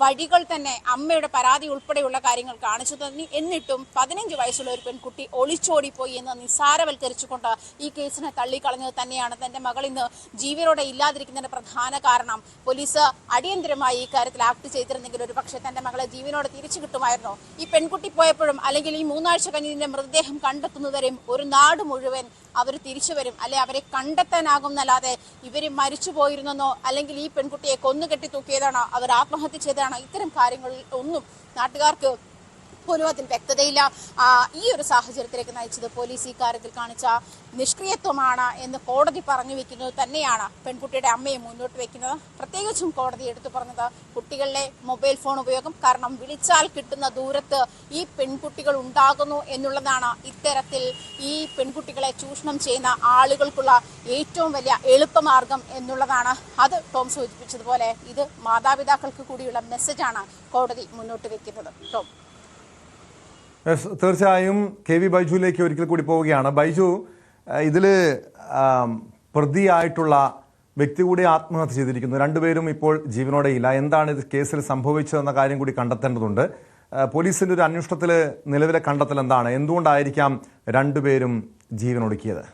വഴികൾ തന്നെ അമ്മയുടെ പരാതി ഉൾപ്പെടെയുള്ള കാര്യങ്ങൾ കാണിച്ചു തന്നെ. എന്നിട്ടും 15 വയസ്സുള്ള ഒരു പെൺകുട്ടി ഒളിച്ചോടിപ്പോയി എന്ന് നിസ്സാരവൽക്കരിച്ചുകൊണ്ട് ഈ കേസിനെ തള്ളിക്കളഞ്ഞത് തന്നെയാണ്. തന്റെ മകൾ ഇന്ന് ജീവനോടെ ഇല്ലാതിരിക്കുന്നതിന്റെ പ്രധാന കാരണം. പോലീസ് അടിയന്തരമായി ഈ കാര്യത്തിൽ ആക്ട് ചെയ്തിരുന്നെങ്കിൽ ഒരു പക്ഷേ തന്റെ മകളെ ജീവനോടെ തിരിച്ചു കിട്ടുമായിരുന്നു. ഈ പെൺകുട്ടി പോയപ്പോഴും അല്ലെങ്കിൽ ഈ 3 ആഴ്ച കഴിഞ്ഞതിന്റെ മൃതദേഹം കണ്ടെത്തുന്നവരെയും ഒരു നാട് മുഴുവൻ അവർ തിരിച്ചു വരും, അല്ലെ അവരെ കണ്ടെത്താനാകുന്നല്ലാതെ ഇവർ മരിച്ചു പോയിരുന്നെന്നോ അല്ലെങ്കിൽ ഈ പെൺകുട്ടിയെ കൊന്നുകെട്ടി തൂക്കിയതാണോ, അവർ ആത്മഹത്യ ചെയ്തതാണോ, ഇത്തരം കാര്യങ്ങളിൽ ഒന്നും നാട്ടുകാർക്ക് പോലും അതിൽ വ്യക്തതയില്ല. ഈ ഒരു സാഹചര്യത്തിലേക്ക് നയിച്ചത് പോലീസ് ഈ കാര്യത്തിൽ കാണിച്ച നിഷ്ക്രിയത്വമാണ് എന്ന് കോടതി പറഞ്ഞു വെക്കുന്നത് തന്നെയാണ് പെൺകുട്ടിയുടെ അമ്മയെ മുന്നോട്ട് വെക്കുന്നത്. പ്രത്യേകിച്ചും കോടതി എടുത്തു പറഞ്ഞത് കുട്ടികളിലെ മൊബൈൽ ഫോൺ ഉപയോഗം, കാരണം വിളിച്ചാൽ കിട്ടുന്ന ദൂരത്ത് ഈ പെൺകുട്ടികൾ ഉണ്ടാകുന്നു എന്നുള്ളതാണ് ഇത്തരത്തിൽ ഈ പെൺകുട്ടികളെ ചൂഷണം ചെയ്യുന്ന ആളുകൾക്കുള്ള ഏറ്റവും വലിയ എളുപ്പമാർഗം എന്നുള്ളതാണ്. അത് ടോം സൂചിപ്പിച്ചതുപോലെ ഇത് മാതാപിതാക്കൾക്ക് കൂടിയുള്ള മെസ്സേജാണ് കോടതി മുന്നോട്ട് വെക്കുന്നത്. ടോം, തീർച്ചയായും KV ബൈജുവിലേക്ക് ഒരിക്കൽ കൂടി പോവുകയാണ്. ബൈജു, ഇതിൽ പ്രതിയായിട്ടുള്ള വ്യക്തി കൂടി ആത്മഹത്യ ചെയ്തിരിക്കുന്നു. രണ്ടുപേരും ഇപ്പോൾ ജീവനോടെ ഇല്ല. എന്താണ് ഇത് കേസിൽ സംഭവിച്ചതെന്ന കാര്യം കൂടി കണ്ടെത്തേണ്ടതുണ്ട്. പോലീസിൻ്റെ ഒരു അന്വേഷണത്തിൽ നിലവിലെ കണ്ടെത്തൽ എന്താണ്? എന്തുകൊണ്ടായിരിക്കാം രണ്ടുപേരും ജീവനൊടുക്കിയത്?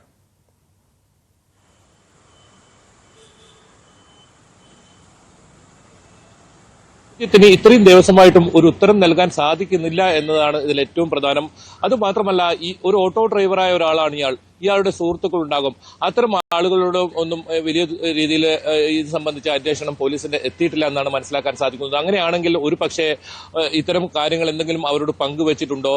ഇത്രയും ദിവസമായിട്ടും ഒരു ഉത്തരം നൽകാൻ സാധിക്കുന്നില്ല എന്നതാണ് ഇതിൽ ഏറ്റവും പ്രധാനം. അതുമാത്രമല്ല, ഈ ഒരു ഓട്ടോ ഡ്രൈവറായ ഒരാളാണ് ഇയാളുടെ സുഹൃത്തുക്കൾ ഉണ്ടാകും. അത്തരം ആളുകളോട് ഒന്നും വലിയ രീതിയിൽ ഇത് സംബന്ധിച്ച അന്വേഷണം പോലീസിന്റെ എത്തിയിട്ടില്ല എന്നാണ് മനസ്സിലാക്കാൻ സാധിക്കുന്നത്. അങ്ങനെയാണെങ്കിൽ ഒരു പക്ഷേ ഇത്തരം കാര്യങ്ങൾ എന്തെങ്കിലും അവരോട് പങ്കുവച്ചിട്ടുണ്ടോ,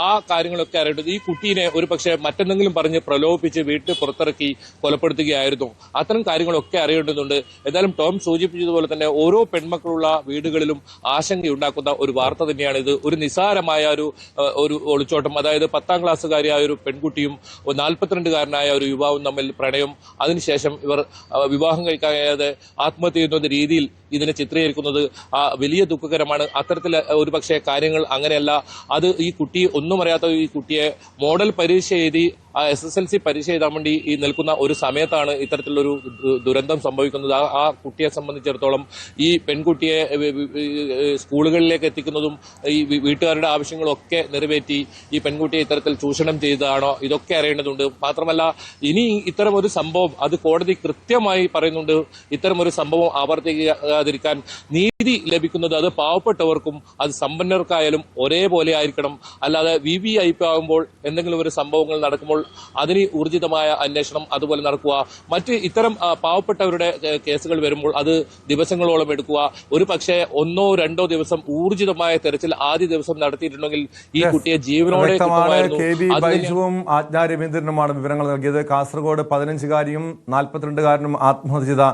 ആ കാര്യങ്ങളൊക്കെ അറിയേണ്ടത്. ഈ കുട്ടീനെ ഒരു പക്ഷേ മറ്റെന്തെങ്കിലും പറഞ്ഞ് പ്രലോഭിപ്പിച്ച് വീട്ടിൽ പുറത്തിറക്കി കൊലപ്പെടുത്തുകയായിരുന്നു. അത്തരം കാര്യങ്ങളൊക്കെ അറിയേണ്ടതുണ്ട്. ഏതായാലും ടോം സൂചിപ്പിച്ചതുപോലെ തന്നെ ഓരോ പെൺമക്കളുള്ള വീടുകളിലും ആശങ്കയുണ്ടാക്കുന്ന ഒരു വാർത്ത തന്നെയാണ് ഇത്. ഒരു നിസ്സാരമായ ഒരു ഒളിച്ചോട്ടം, അതായത് 10ാം ക്ലാസ്സുകാരിയായ ഒരു പെൺകുട്ടിയും 42കാരനായ ഒരു യുവാവും തമ്മിൽ പ്രണയം, അതിനുശേഷം ഇവർ വിവാഹം കഴിക്കാതെ ആത്മഹത്യ ചെയ്യുന്ന രീതിയിൽ ഇതിനെ ചിത്രീകരിക്കുന്നത് വലിയ ദുഃഖകരമാണ്. അത്തരത്തിൽ ഒരുപക്ഷെ കാര്യങ്ങൾ അങ്ങനെയല്ല. അത് ഈ കുട്ടി ഒന്നും അറിയാത്ത ഈ കുട്ടിയെ മോഡൽ പരീക്ഷ എഴുതി SSLC പരീക്ഷ എഴുതാൻ വേണ്ടി ഈ നിൽക്കുന്ന ഒരു സമയത്താണ് ഇത്തരത്തിലുള്ളൊരു ദുരന്തം സംഭവിക്കുന്നത്. ആ കുട്ടിയെ സംബന്ധിച്ചിടത്തോളം ഈ പെൺകുട്ടിയെ സ്കൂളുകളിലേക്ക് എത്തിക്കുന്നതും ഈ വീട്ടുകാരുടെ ആവശ്യങ്ങളൊക്കെ നിറവേറ്റി ഈ പെൺകുട്ടിയെ ഇത്തരത്തിൽ ചൂഷണം ചെയ്തതാണോ, ഇതൊക്കെ അറിയേണ്ടതുണ്ട്. മാത്രമല്ല ഇനി ഇത്തരം ഒരു സംഭവം അത് കോടതി കൃത്യമായി പറയുന്നുണ്ട്. ഇത്തരം ഒരു സംഭവം ആവർത്തിക്കാതിരിക്കാൻ നീതി ലഭിക്കുന്നത് അത് പാവപ്പെട്ടവർക്കും അത് സമ്പന്നർക്കായാലും ഒരേപോലെ ആയിരിക്കണം. അല്ലാതെ VIP ആകുമ്പോൾ എന്തെങ്കിലും ഒരു സംഭവങ്ങൾ നടക്കുമ്പോൾ അതിന് ഊർജിതമായ അന്വേഷണം അതുപോലെ നടക്കുക. മറ്റ് ഇത്തരം പാവപ്പെട്ടവരുടെ കേസുകൾ വരുമ്പോൾ അത് ദിവസങ്ങളോളം എടുക്കുക. ഒരു പക്ഷേ 1-2 ദിവസം ഊർജിതമായ തെരച്ചിൽ ആദ്യ ദിവസം നടത്തിയിട്ടുണ്ടെങ്കിൽ ഈ കുട്ടിയെ ജീവനോടെ KV ബൈജുവും ആജ്ഞ രവീന്ദ്രനുമാണ് വിവരങ്ങൾ നൽകിയത്. കാസർഗോഡ് 15-കാരിയും 42-കാരനും ആത്മഹത്യ ചെയ്ത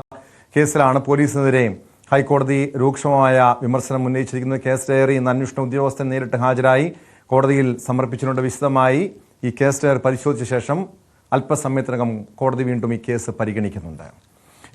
കേസിലാണ് പോലീസിനെതിരെ ഹൈക്കോടതി രൂക്ഷമായ വിമർശനം ഉന്നയിച്ചിരിക്കുന്നത്. കേസ് ഡയറി ഇന്ന് അന്വേഷണ ഉദ്യോഗസ്ഥൻ നേരിട്ട് ഹാജരായി കോടതിയിൽ സമർപ്പിച്ചിട്ടുണ്ട്. വിശദമായി ഈ കേസ് ഡയറി പരിശോധിച്ച ശേഷം അല്പസമയത്തിനകം കോടതി വീണ്ടും ഈ കേസ് പരിഗണിക്കുന്നുണ്ട്.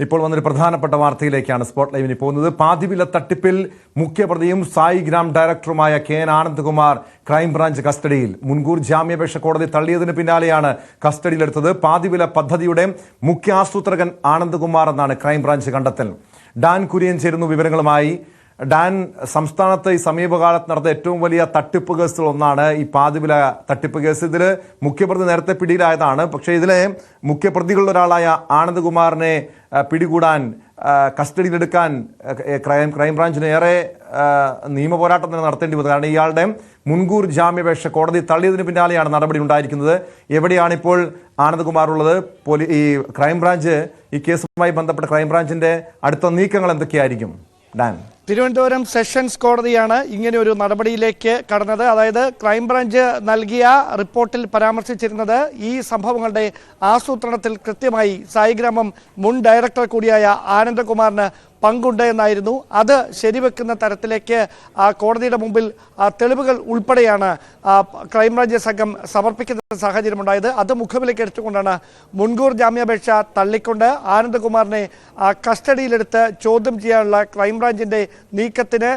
ഇപ്പോൾ വന്നൊരു പ്രധാനപ്പെട്ട വാർത്തയിലേക്കാണ് സ്പോട്ട് ലൈവിന് പോകുന്നത്. പാതിവില തട്ടിപ്പിൽ മുഖ്യപ്രതിയും സായിഗ്രാം ഡയറക്ടറുമായ KN ആനന്ദ്കുമാർ ക്രൈംബ്രാഞ്ച് കസ്റ്റഡിയിൽ. മുൻകൂർ ജാമ്യാപേക്ഷ കോടതി തള്ളിയതിന് പിന്നാലെയാണ് കസ്റ്റഡിയിലെടുത്തത്. പാതിവില പദ്ധതിയുടെ മുഖ്യ ആസൂത്രകൻ ആനന്ദ്കുമാർ എന്നാണ് ക്രൈംബ്രാഞ്ച് കണ്ടെത്തൽ. ഡാൻ കുര്യൻ ചേരുന്നു വിവരങ്ങളുമായി. ഡാൻ, സംസ്ഥാനത്ത് ഈ സമീപകാലത്ത് നടന്ന ഏറ്റവും വലിയ തട്ടിപ്പ് കേസുകൾ ഒന്നാണ് ഈ പാതിവില തട്ടിപ്പ് കേസ്. ഇതിൽ മുഖ്യപ്രതി നേരത്തെ പിടിയിലായതാണ്. പക്ഷേ ഇതിലെ മുഖ്യപ്രതികളിൽ ഒരാളായ ആനന്ദ്കുമാറിനെ പിടികൂടാൻ, കസ്റ്റഡിയിലെടുക്കാൻ ക്രൈംബ്രാഞ്ചിന് ഏറെ നിയമപോരാട്ടം തന്നെ നടത്തേണ്ടി വന്നത്. കാരണം ഇയാളുടെ മുൻകൂർ ജാമ്യാപേക്ഷ കോടതി തള്ളിയതിന് പിന്നാലെയാണ് നടപടി ഉണ്ടായിരിക്കുന്നത്. എവിടെയാണിപ്പോൾ ആനന്ദ്കുമാർ ഉള്ളത്? ഈ ക്രൈംബ്രാഞ്ച് ഈ കേസുമായി ബന്ധപ്പെട്ട ക്രൈംബ്രാഞ്ചിന്റെ അടുത്ത നീക്കങ്ങൾ എന്തൊക്കെയായിരിക്കും? ഡാൻ, തിരുവനന്തപുരം സെഷൻസ് കോടതിയാണ് ഇങ്ങനെ ഒരു നടപടിയിലേക്ക് കടന്നത്. അതായത് ക്രൈംബ്രാഞ്ച് നൽകിയ റിപ്പോർട്ടിൽ പരാമർശിച്ചിരുന്നത് ഈ സംഭവങ്ങളുടെ ആസൂത്രണത്തിൽ കൃത്യമായി സായിഗ്രാമം മുൻ ഡയറക്ടർ കൂടിയായ ആനന്ദകുമാറിന് പങ്കുണ്ട് എന്നായിരുന്നു. അത് ശരിവെക്കുന്ന തരത്തിലേക്ക് കോടതിയുടെ മുമ്പിൽ തെളിവുകൾ ഉൾപ്പെടെയാണ് ക്രൈംബ്രാഞ്ച് സംഘം സമർപ്പിക്കുന്ന സാഹചര്യമുണ്ടായത്. അത് മുഖവിലേക്ക് എടുത്തുകൊണ്ടാണ് മുൻകൂർ ജാമ്യാപേക്ഷ തള്ളിക്കൊണ്ട് ആനന്ദകുമാറിനെ കസ്റ്റഡിയിലെടുത്ത് ചോദ്യം ചെയ്യാനുള്ള ക്രൈംബ്രാഞ്ചിന്റെ നീക്കത്തിന്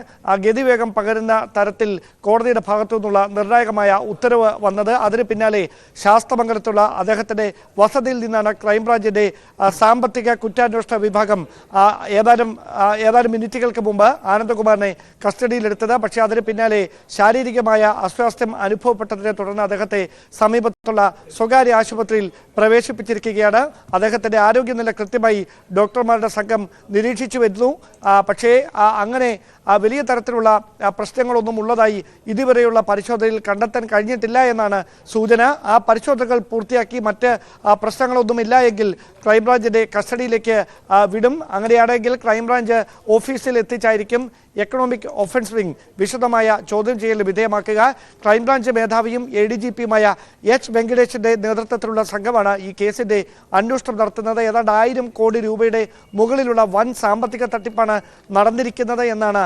ഗതിവേഗം പകരുന്ന തരത്തിൽ കോടതിയുടെ ഭാഗത്തു നിന്നുള്ള നിർണായകമായ ഉത്തരവ് വന്നത്. അതിന് പിന്നാലെ ശാസ്തമംഗലത്തുള്ള അദ്ദേഹത്തിന്റെ വസതിയിൽ നിന്നാണ് ക്രൈംബ്രാഞ്ചിന്റെ സാമ്പത്തിക കുറ്റാന്വേഷണ വിഭാഗം ഏതാനും മിനിറ്റുകൾക്ക് മുമ്പ് ആനന്ദകുമാറിനെ കസ്റ്റഡിയിലെടുത്തത്. പക്ഷേ അതിന് പിന്നാലെ ശാരീരികമായ അസ്വാസ്ഥ്യം അനുഭവപ്പെട്ടതിനെ തുടർന്ന് അദ്ദേഹത്തെ സമീപത്തുള്ള സ്വകാര്യ ആശുപത്രിയിൽ പ്രവേശിപ്പിച്ചിരിക്കുകയാണ്. അദ്ദേഹത്തിന്റെ ആരോഗ്യനില കൃത്യമായി ഡോക്ടർമാരുടെ സംഘം നിരീക്ഷിച്ചു വരുന്നു. പക്ഷേ അങ്ങനെ വലിയ തരത്തിലുള്ള പ്രശ്നങ്ങളൊന്നും ഉള്ളതായി ഇതുവരെയുള്ള പരിശോധനയിൽ കണ്ടെത്താൻ കഴിഞ്ഞിട്ടില്ല എന്നാണ് സൂചന. ആ പരിശോധനകൾ പൂർത്തിയാക്കി മറ്റ് പ്രശ്നങ്ങളൊന്നുമില്ല എങ്കിൽ ക്രൈംബ്രാഞ്ചിന്റെ കസ്റ്റഡിയിലേക്ക് വിടും. അങ്ങനെയാണെങ്കിൽ ക്രൈംബ്രാഞ്ച് ഓഫീസിൽ എത്തിച്ചായിരിക്കും എക്കണോമിക് ഒഫൻസ് വിംഗ് വിശദമായ ചോദ്യം ചെയ്യലിന് വിധേയമാക്കുക. ക്രൈംബ്രാഞ്ച് മേധാവിയും ADGPയുമായ H. വെങ്കടേഷിന്റെ നേതൃത്വത്തിലുള്ള സംഘമാണ് ഈ കേസിന്റെ അന്വേഷണം നടത്തുന്നത്. ഏതാണ്ട് 1000 കോടി രൂപയുടെ മുകളിലുള്ള വൻ സാമ്പത്തിക തട്ടിപ്പാണ് നടന്നിരിക്കുന്നത് എന്നാണ്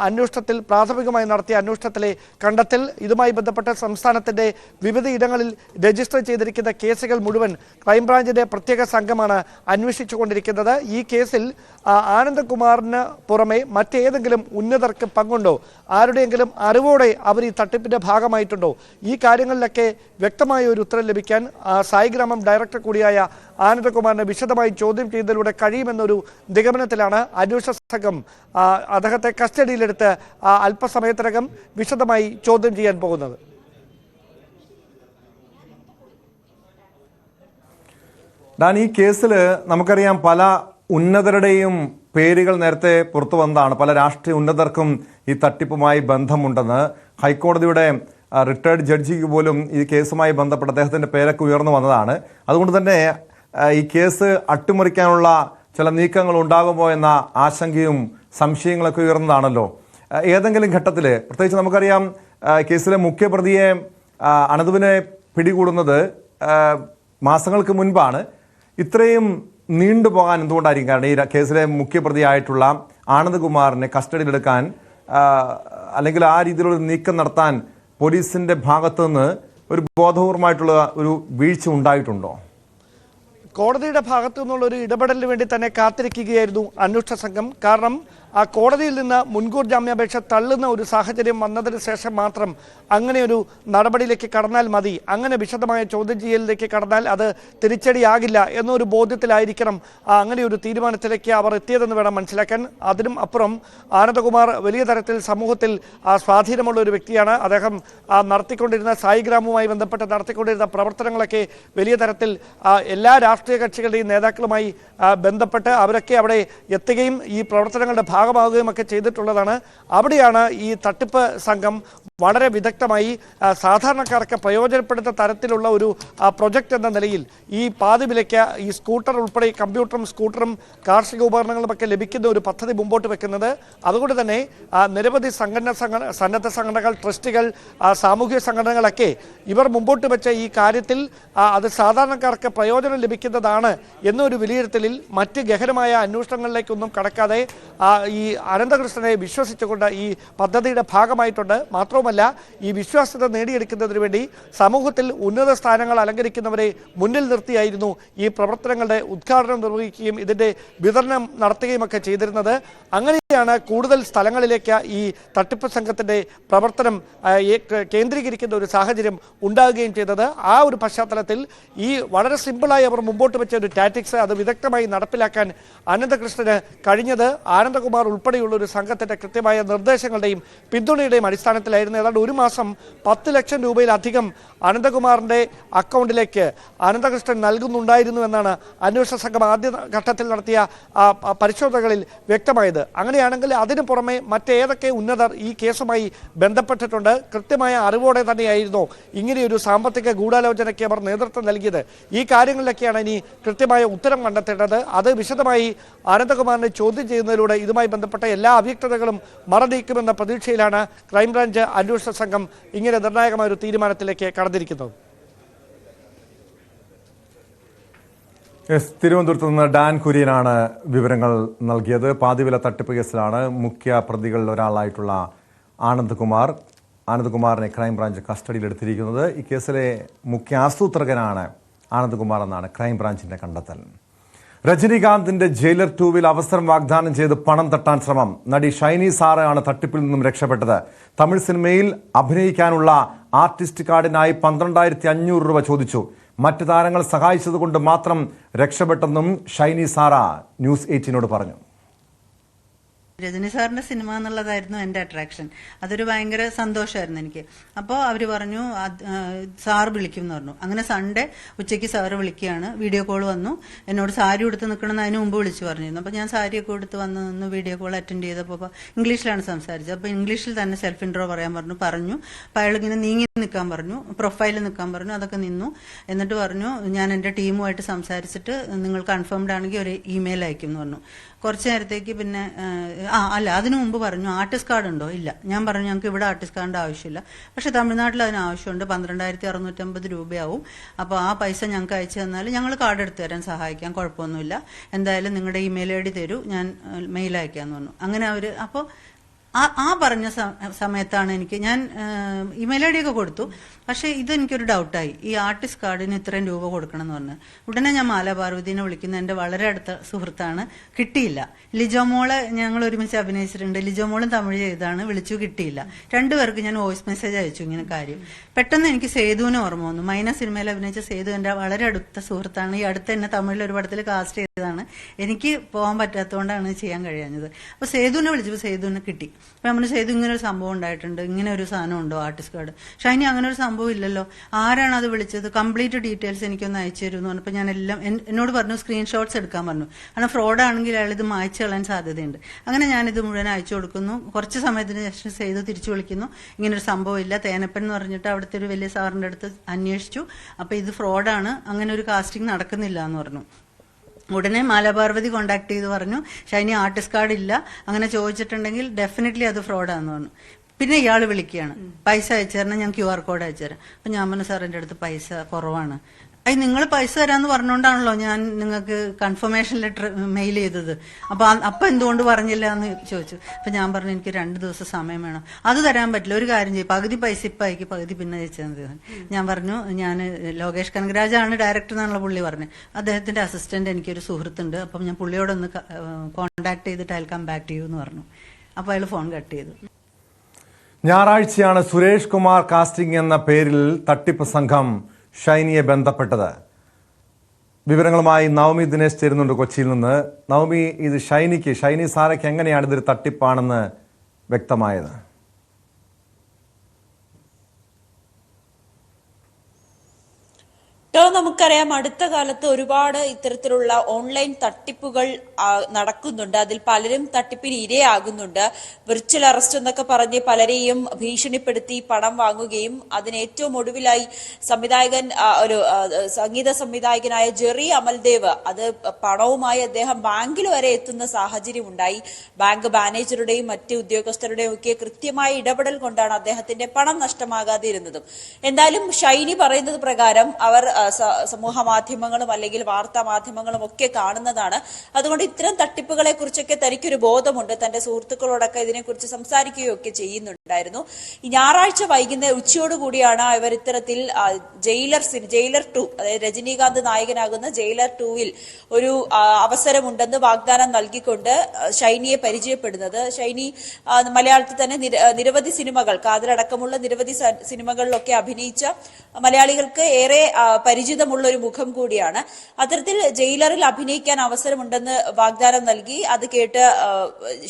അന്വേഷണത്തിൽ പ്രാഥമികമായി നടത്തിയ അന്വേഷണത്തിലെ കണ്ടെത്തൽ. ഇതുമായി ബന്ധപ്പെട്ട് സംസ്ഥാനത്തിന്റെ വിവിധ ഇടങ്ങളിൽ രജിസ്റ്റർ ചെയ്തിരിക്കുന്ന കേസുകൾ മുഴുവൻ ക്രൈംബ്രാഞ്ചിന്റെ പ്രത്യേക സംഘമാണ് അന്വേഷിച്ചുകൊണ്ടിരിക്കുന്നത്. ഈ കേസിൽ ആനന്ദകുമാറിന് പുറമെ മറ്റേതെങ്കിലും ഉന്നതർക്ക് പങ്കുണ്ടോ, ആരുടെയെങ്കിലും അറിവോടെ അവർ ഈ തട്ടിപ്പിന്റെ ഭാഗമായിട്ടുണ്ടോ, ഈ കാര്യങ്ങളിലൊക്കെ വ്യക്തമായ ഒരു ഉത്തരം ലഭിക്കാൻ സായിഗ്രാമം ഡയറക്ടർ കൂടിയായ ആനന്ദകുമാറിനെ വിശദമായി ചോദ്യം ചെയ്തതിലൂടെ കഴിയുമെന്നൊരു നിഗമനത്തിലാണ് അന്വേഷണ സംഘം അദ്ദേഹത്തെ കസ്റ്റഡിയിലെടുത്ത് അല്പസമയത്തിനകം വിശദമായി ചോദ്യം ചെയ്യാൻ പോകുന്നത്. ഈ കേസിൽ നമുക്കറിയാം പല ഉന്നതരുടെയും പേരുകൾ നേരത്തെ പുറത്തു വന്നതാണ്. പല രാഷ്ട്രീയ ഉന്നതർക്കും ഈ തട്ടിപ്പുമായി ബന്ധമുണ്ടെന്ന് ഹൈക്കോടതിയുടെ റിട്ടയർഡ് ജഡ്ജിക്ക് പോലും ഈ കേസുമായി ബന്ധപ്പെട്ട് അദ്ദേഹത്തിൻ്റെ പേരൊക്കെ ഉയർന്നു വന്നതാണ്. അതുകൊണ്ട് തന്നെ ഈ കേസ് അട്ടിമറിക്കാനുള്ള ചില നീക്കങ്ങൾ ഉണ്ടാകുമോ എന്ന ആശങ്കയും സംശയങ്ങളൊക്കെ ഉയർന്നതാണല്ലോ. ഏതെങ്കിലും ഘട്ടത്തിൽ, പ്രത്യേകിച്ച് നമുക്കറിയാം കേസിലെ മുഖ്യപ്രതിയെ അനന്തുവിനെ പിടികൂടുന്നത് മാസങ്ങൾക്ക് മുൻപാണ്. ഇത്രയും നീണ്ടുപോകാൻ എന്തുകൊണ്ടായിരിക്കും? കാരണം ഈ കേസിലെ മുഖ്യപ്രതിയായിട്ടുള്ള ആനന്ദ്കുമാറിനെ കസ്റ്റഡിയിലെടുക്കാൻ അല്ലെങ്കിൽ ആ രീതിയിലുള്ള നീക്കം നടത്താൻ പോലീസിന്റെ ഭാഗത്തു നിന്ന് ഒരു ബോധപൂർവമായിട്ടുള്ള ഒരു വീഴ്ച ഉണ്ടായിട്ടുണ്ടോ? കോടതിയുടെ ഭാഗത്തു നിന്നുള്ള ഒരു ഇടപെടലിന് വേണ്ടി തന്നെ കാത്തിരിക്കുകയായിരുന്നു അന്വേഷണ സംഘം. കാരണം ആ കോടതിയിൽ നിന്ന് മുൻകൂർ ജാമ്യാപേക്ഷ തള്ളുന്ന ഒരു സാഹചര്യം വന്നതിന് ശേഷം മാത്രം അങ്ങനെ ഒരു നടപടിയിലേക്ക് കടന്നാൽ മതി, അങ്ങനെ വിശദമായ ചോദ്യം ചെയ്യലിലേക്ക് കടന്നാൽ അത് തിരിച്ചടിയാകില്ല എന്നൊരു ബോധ്യത്തിലായിരിക്കണം അങ്ങനെ ഒരു തീരുമാനത്തിലേക്ക് അവർ എത്തിയതെന്ന് വേണം മനസ്സിലാക്കാൻ. അതിനും അപ്പുറം ആനന്ദകുമാർ വലിയ തരത്തിൽ സമൂഹത്തിൽ സ്വാധീനമുള്ള ഒരു വ്യക്തിയാണ്. അദ്ദേഹം നടത്തിക്കൊണ്ടിരുന്ന സായിഗ്രാമുമായി ബന്ധപ്പെട്ട് നടത്തിക്കൊണ്ടിരുന്ന പ്രവർത്തനങ്ങളൊക്കെ വലിയ തരത്തിൽ എല്ലാ രാഷ്ട്രീയ കക്ഷികളുടെയും നേതാക്കളുമായി ബന്ധപ്പെട്ട് അവരൊക്കെ അവിടെ എത്തുകയും ഈ പ്രവർത്തനങ്ങളുടെ ഭാഗമാകുകയും ഒക്കെ ചെയ്തിട്ടുള്ളതാണ്. അവിടെയാണ് ഈ തട്ടിപ്പ് സംഘം വളരെ വിദഗ്ധമായി സാധാരണക്കാർക്ക് പ്രയോജനപ്പെടുന്ന തരത്തിലുള്ള ഒരു പ്രൊജക്റ്റ് എന്ന നിലയിൽ ഈ പാതി വിലയ്ക്ക് ഈ സ്കൂട്ടർ ഉൾപ്പെടെ കമ്പ്യൂട്ടറും സ്കൂട്ടറും കാർഷിക ഉപകരണങ്ങളുമൊക്കെ ലഭിക്കുന്ന ഒരു പദ്ധതി മുമ്പോട്ട് വെക്കുന്നത്. അതുകൊണ്ട് തന്നെ നിരവധി സന്നദ്ധ സംഘടനകൾ, ട്രസ്റ്റുകൾ, സാമൂഹിക സംഘടനകളൊക്കെ ഇവർ മുമ്പോട്ട് വെച്ച ഈ കാര്യത്തിൽ അത് സാധാരണക്കാർക്ക് പ്രയോജനം ലഭിക്കുന്നതാണ് എന്നൊരു വിലയിരുത്തലിൽ മറ്റ് ഗഹനമായ അന്വേഷണങ്ങളിലേക്കൊന്നും കടക്കാതെ ഈ അനന്തകൃഷ്ണനെ വിശ്വസിച്ചുകൊണ്ട് ഈ പദ്ധതിയുടെ ഭാഗമായിട്ടുണ്ട്. മാത്രവുമല്ല, ഈ വിശ്വാസ്യത നേടിയെടുക്കുന്നതിന് വേണ്ടി സമൂഹത്തിൽ ഉന്നത സ്ഥാനങ്ങൾ അലങ്കരിക്കുന്നവരെ മുന്നിൽ നിർത്തിയായിരുന്നു ഈ പ്രവർത്തനങ്ങളുടെ ഉദ്ഘാടനം നിർവഹിക്കുകയും ഇതിന്റെ വിതരണം നടത്തുകയും ഒക്കെ ചെയ്തിരുന്നത്. അങ്ങനെയാണ് കൂടുതൽ സ്ഥലങ്ങളിലേക്ക് ഈ തട്ടിപ്പ് സംഘത്തിന്റെ പ്രവർത്തനം കേന്ദ്രീകരിക്കുന്ന ഒരു സാഹചര്യം ഉണ്ടാകുകയും ചെയ്തത്. ആ ഒരു പശ്ചാത്തലത്തിൽ ഈ വളരെ സിമ്പിളായി അവർ മുമ്പോട്ട് വെച്ച ഒരു ടാറ്റിക്സ് അത് വിദഗ്ധമായി നടപ്പിലാക്കാൻ അനന്തകൃഷ്ണന് കഴിഞ്ഞത് ആനന്ദകുമാർ ഉൾപ്പെടെയുള്ള ഒരു സംഘത്തിന്റെ കൃത്യമായ നിർദ്ദേശങ്ങളുടെയും പിന്തുണയുടെയും അടിസ്ഥാനത്തിലായിരുന്നു. ഏതാണ്ട് ഒരു മാസം 10 ലക്ഷം രൂപയിലധികം അനന്തകുമാറിന്റെ അക്കൗണ്ടിലേക്ക് അനന്തകൃഷ്ണൻ നൽകുന്നുണ്ടായിരുന്നു എന്നാണ് അന്വേഷണ സംഘം ആദ്യ ഘട്ടത്തിൽ നടത്തിയ പരിശോധനകളിൽ വ്യക്തമായത്. അങ്ങനെയാണെങ്കിൽ അതിനു പുറമെ മറ്റേതൊക്കെ ഉന്നതർ ഈ കേസുമായി ബന്ധപ്പെട്ടിട്ടുണ്ട്, കൃത്യമായ അറിവോടെ തന്നെയായിരുന്നു ഇങ്ങനെയൊരു സാമ്പത്തിക ഗൂഢാലോചനയ്ക്ക് അവർ നേതൃത്വം നൽകിയത്. ഈ കാര്യങ്ങളിലൊക്കെയാണ് ഇനി കൃത്യമായ ഉത്തരം കണ്ടെത്തേണ്ടത്. അത് വിശദമായി ആനന്ദകുമാറിനെ ചോദ്യം ചെയ്യുന്നതിലൂടെ ഇതുമായി ബന്ധപ്പെട്ട എല്ലാ അവ്യക്തതകളും മറനീക്കുമെന്ന പ്രതീക്ഷയിലാണ് ക്രൈംബ്രാഞ്ച് അന്വേഷണ സംഘം ഇങ്ങനെ നിർണായകമായ ഒരു തീരുമാനത്തിലേക്ക് കടന്നിരിക്കുന്നത്. തിരുവനന്തപുരത്ത് നിന്ന് ഡാൻ കുര്യനാണ് വിവരങ്ങൾ നൽകിയത്. പാതിവില തട്ടിപ്പ് കേസിലാണ് മുഖ്യ പ്രതികളിൽ ഒരാളായിട്ടുള്ള ആനന്ദ്കുമാറിനെ ക്രൈംബ്രാഞ്ച് കസ്റ്റഡിയിലെടുത്തിരിക്കുന്നത്. ഈ കേസിലെ മുഖ്യ ആസൂത്രകനാണ് ആനന്ദ്കുമാർ എന്നാണ് ക്രൈംബ്രാഞ്ചിന്റെ കണ്ടെത്തൽ. രജനീകാന്തിന്റെ ജയിലർ 2 അവസരം വാഗ്ദാനം ചെയ്ത് പണം തട്ടാൻ ശ്രമം. നടി ഷൈനി സാറയാണ് തട്ടിപ്പിൽ നിന്നും രക്ഷപ്പെട്ടത്. തമിഴ് സിനിമയിൽ അഭിനയിക്കാനുള്ള ആർട്ടിസ്റ്റ് കാർഡിനായി 12,500 രൂപ ചോദിച്ചു. മറ്റ് താരങ്ങൾ സഹായിച്ചതുകൊണ്ട് മാത്രം രക്ഷപ്പെട്ടെന്നും ഷൈനി സാറ ന്യൂസ് 18നോട് പറഞ്ഞു. രജനി സാറിന്റെ സിനിമ എന്നുള്ളതായിരുന്നു എന്റെ അട്രാക്ഷൻ. അതൊരു ഭയങ്കര സന്തോഷമായിരുന്നു എനിക്ക്. അപ്പോൾ അവര് പറഞ്ഞു സാർ വിളിക്കും എന്ന് പറഞ്ഞു. അങ്ങനെ സൺഡേ ഉച്ചയ്ക്ക് സാറ് വിളിക്കുകയാണ്. വീഡിയോ കോൾ വന്നു. എന്നോട് സാരി ഉടുത്ത് നിൽക്കണമെന്ന് അതിന് മുമ്പ് വിളിച്ചു പറഞ്ഞിരുന്നു. അപ്പോൾ ഞാൻ സാരിയൊക്കെ ഉടുത്ത് വന്ന് നിന്ന് വീഡിയോ കോൾ അറ്റൻഡ് ചെയ്തപ്പോൾ ഇംഗ്ലീഷിലാണ് സംസാരിച്ചത്. അപ്പോൾ ഇംഗ്ലീഷിൽ തന്നെ സെൽഫ് ഇൻട്രോ പറയാൻ പറഞ്ഞു. അപ്പോൾ അയാൾ ഇങ്ങനെ നീങ്ങി നിൽക്കാൻ പറഞ്ഞു, പ്രൊഫൈലിൽ നിൽക്കാൻ പറഞ്ഞു. അതൊക്കെ നിന്നു. എന്നിട്ട് പറഞ്ഞു ഞാൻ എൻ്റെ ടീമുമായിട്ട് സംസാരിച്ചിട്ട് നിങ്ങൾ കൺഫേംഡ് ആണെങ്കിൽ ഒരു ഇമെയിൽ അയക്കും എന്ന് പറഞ്ഞു. കുറച്ചു നേരത്തേക്ക് പിന്നെ അതിനു മുമ്പ് പറഞ്ഞു ആർട്ടിസ്റ്റ് കാർഡ് ഉണ്ടോ? ഇല്ല. ഞാൻ പറഞ്ഞു ഞങ്ങൾക്ക് ഇവിടെ ആർട്ടിസ്റ്റ് കാർഡിന്റെ ആവശ്യമില്ല, പക്ഷെ തമിഴ്നാട്ടിൽ അതിന് ആവശ്യമുണ്ട്, 12,650 രൂപയാവും. അപ്പോൾ ആ പൈസ ഞങ്ങൾക്ക് അയച്ചു തന്നാൽ ഞങ്ങൾ കാർഡ് എടുത്തു തരാൻ സഹായിക്കാം, കുഴപ്പമൊന്നുമില്ല. എന്തായാലും നിങ്ങളുടെ ഇമെയിൽ ഐ ഡി തരൂ, ഞാൻ മെയിൽ അയക്കാമെന്ന് പറഞ്ഞു. അങ്ങനെ അവർ അപ്പോൾ ആ പറഞ്ഞ സമയത്താണ് ഞാൻ ഇമെയിൽ ഐ ഡി ഒക്കെ കൊടുത്തു. പക്ഷെ ഇതെനിക്കൊരു ഡൗട്ടായി. ഈ ആർട്ടിസ്റ്റ് കാർഡിന് ഇത്രയും രൂപ കൊടുക്കണം എന്ന് പറഞ്ഞു. ഉടനെ ഞാൻ മാലാപാർവതിനെ വിളിക്കുന്ന എൻ്റെ വളരെ അടുത്ത സുഹൃത്താണ്. കിട്ടിയില്ല. ലിജോമോളെ ഞങ്ങൾ ഒരുമിച്ച് അഭിനയിച്ചിട്ടുണ്ട്. ലിജോമോളും തമിഴ് ചെയ്താണ്. വിളിച്ചു, കിട്ടിയില്ല. രണ്ടുപേർക്ക് ഞാൻ വോയിസ് മെസ്സേജ് അയച്ചു ഇങ്ങനെ കാര്യം. പെട്ടെന്ന് എനിക്ക് സേതുവിനെ ഓർമ്മ വന്നു. മൈന സിനിമയിൽ അഭിനയിച്ച സേതു എൻ്റെ വളരെ അടുത്ത സുഹൃത്താണ്. ഈ അടുത്ത് തന്നെ തമിഴിൽ ഒരു പടത്തിൽ കാസ്റ്റ് ചെയ്തതാണ്. എനിക്ക് പോകാൻ പറ്റാത്തതുകൊണ്ടാണ് ചെയ്യാൻ കഴിയാഞ്ഞത്. അപ്പോൾ സേതുവിനെ വിളിച്ചപ്പോൾ സേതുവിനെ കിട്ടി. അപ്പൊ നമ്മൾ സേതു ഇങ്ങനെ ഒരു സംഭവം ഉണ്ടായിട്ടുണ്ട്, ഇങ്ങനെ ഒരു സാധനം ഉണ്ടോ ആർട്ടിസ്റ്റ് കാർഡ്? ഷൈനി അങ്ങനെ ഒരു സംഭവം ഇല്ലല്ലോ, ആരാണ് അത് വിളിച്ചത്? കംപ്ലീറ്റ് ഡീറ്റെയിൽസ് എനിക്കൊന്ന് അയച്ചു തരുമെന്ന് പറഞ്ഞപ്പോൾ ഞാൻ എല്ലാം എന്നോട് പറഞ്ഞു സ്ക്രീൻഷോട്ട്സ് എടുക്കാൻ പറഞ്ഞു. കാരണം ഫ്രോഡാണെങ്കിൽ അയാൾ ഇത് മായ്ച്ചു കളയാൻ സാധ്യതയുണ്ട്. അങ്ങനെ ഞാനിത് മുഴുവൻ അയച്ചു കൊടുക്കുന്നു. കുറച്ച് സമയത്തിന് ശേഷം സേതു തിരിച്ചു വിളിക്കുന്നു, ഇങ്ങനൊരു സംഭവം ഇല്ല, തേനപ്പൻ എന്ന് പറഞ്ഞിട്ട് അവിടുത്തെ ഒരു വലിയ സാറിന്റെ അടുത്ത് അന്വേഷിച്ചു. അപ്പൊ ഇത് ഫ്രോഡാണ്, അങ്ങനെ ഒരു കാസ്റ്റിംഗ് നടക്കുന്നില്ല എന്ന് പറഞ്ഞു. ഉടനെ മാലാപാർവതി കോണ്ടാക്ട് ചെയ്ത് പറഞ്ഞു ഷൈനി ആർട്ടിസ്റ്റ് കാർഡ് ഇല്ല, അങ്ങനെ ചോദിച്ചിട്ടുണ്ടെങ്കിൽ ഡെഫിനറ്റ്ലി അത് ഫ്രോഡാന്ന് പറഞ്ഞു. പിന്നെ ഇയാൾ വിളിക്കുകയാണ്, പൈസ അയച്ചു തരണം, ഞാൻ QR കോഡ് അയച്ചു തരാം. അപ്പൊ ഞാൻ പറഞ്ഞു സാർ എൻ്റെ അടുത്ത് പൈസ കുറവാണ്, നിങ്ങൾ പൈസ തരാന്ന് പറഞ്ഞുകൊണ്ടാണല്ലോ ഞാൻ നിങ്ങൾക്ക് കൺഫർമേഷൻ ലെറ്റർ മെയിൽ ചെയ്തത്. അപ്പൊ എന്തുകൊണ്ട് പറഞ്ഞില്ല എന്ന് ചോദിച്ചു. അപ്പൊ ഞാൻ പറഞ്ഞു എനിക്ക് 2 ദിവസം സമയം വേണം. അത് തരാൻ പറ്റില്ല, ഒരു കാര്യം ചെയ്യും, പകുതി പൈസ ഇപ്പൊ അയക്കി, പകുതി പിന്നെ അയച്ചത്. ഞാൻ പറഞ്ഞു ഞാൻ ലോകേഷ് കനകരാജാണ് ഡയറക്ടർ എന്നുള്ള പുള്ളി പറഞ്ഞു. അദ്ദേഹത്തിന്റെ അസിസ്റ്റന്റ് എനിക്കൊരു സുഹൃത്തുണ്ട്, അപ്പം ഞാൻ പുള്ളിയോടൊന്ന് കോൺടാക്ട് ചെയ്തിട്ട് അയൽ കം ബാക്ക് ടു യു എന്ന് പറഞ്ഞു. അപ്പൊ അയാൾ ഫോൺ കട്ട് ചെയ്തു. ഞായറാഴ്ചയാണ് സുരേഷ് കുമാർ കാസ്റ്റിംഗ് എന്ന പേരിൽ തട്ടിപ്പ് സംഘം ഷൈനിയെ ബന്ധപ്പെട്ടത്. വിവരങ്ങളുമായി നവമി ദിനേശ് ചേരുന്നുണ്ട് കൊച്ചിയിൽ നിന്ന്. നവമി, ഇത് ഷൈനി സാറയ്ക്ക് എങ്ങനെയാണ് ഇതൊരു തട്ടിപ്പാണെന്ന് വ്യക്തമായത്? നമുക്കറിയാം, അടുത്ത കാലത്ത് ഒരുപാട് ഇത്തരത്തിലുള്ള ഓൺലൈൻ തട്ടിപ്പുകൾ നടക്കുന്നുണ്ട്. അതിൽ പലരും തട്ടിപ്പിന് ഇരയാകുന്നുണ്ട്. വിർച്വൽ അറസ്റ്റ് എന്നൊക്കെ പറഞ്ഞ് പലരെയും ഭീഷണിപ്പെടുത്തി പണം വാങ്ങുകയും അതിന് ഏറ്റവും ഒടുവിലായി ഒരു സംഗീത സംവിധായകനായ ജെറി അമൽദേവ് അത് പണവുമായി അദ്ദേഹം ബാങ്കിൽ വരെ എത്തുന്ന സാഹചര്യം ഉണ്ടായി. ബാങ്ക് മാനേജറുടെയും മറ്റ് ഉദ്യോഗസ്ഥരുടെയും ഒക്കെ കൃത്യമായ ഇടപെടൽ കൊണ്ടാണ് അദ്ദേഹത്തിന്റെ പണം നഷ്ടമാകാതെ ഇരുന്നതും. എന്തായാലും ഷൈനി പറയുന്നത് പ്രകാരം അവർ സമൂഹ മാധ്യമങ്ങളും അല്ലെങ്കിൽ വാർത്താ മാധ്യമങ്ങളും ഒക്കെ കാണുന്നതാണ്. അതുകൊണ്ട് ഇത്തരം തട്ടിപ്പുകളെ കുറിച്ചൊക്കെ തനിക്കൊരു ബോധമുണ്ട്. തന്റെ സുഹൃത്തുക്കളോടൊക്കെ ഇതിനെക്കുറിച്ച് സംസാരിക്കുകയൊക്കെ ചെയ്യുന്നുണ്ടായിരുന്നു. ഈ ഞായറാഴ്ച വൈകുന്നേരം ഉച്ചയോടുകൂടിയാണ് ഇവർ ഇത്തരത്തിൽ ജയിലർ 2, അതായത് രജനീകാന്ത് നായകനാകുന്ന ജയിലർ 2-ൽ ഒരു അവസരമുണ്ടെന്ന് വാഗ്ദാനം നൽകിക്കൊണ്ട് ഷൈനിയെ പരിചയപ്പെടുന്നത്. ഷൈനി മലയാളത്തിൽ തന്നെ നിരവധി സിനിമകൾ, കാതലടക്കമുള്ള നിരവധി സിനിമകളിലൊക്കെ അഭിനയിച്ച മലയാളികൾക്ക് ഏറെ പരിചിതമുള്ള ഒരു മുഖം കൂടിയാണ്. അത്തരത്തിൽ ജയിലറിൽ അഭിനയിക്കാൻ അവസരമുണ്ടെന്ന് വാഗ്ദാനം നൽകി. അത് കേട്ട്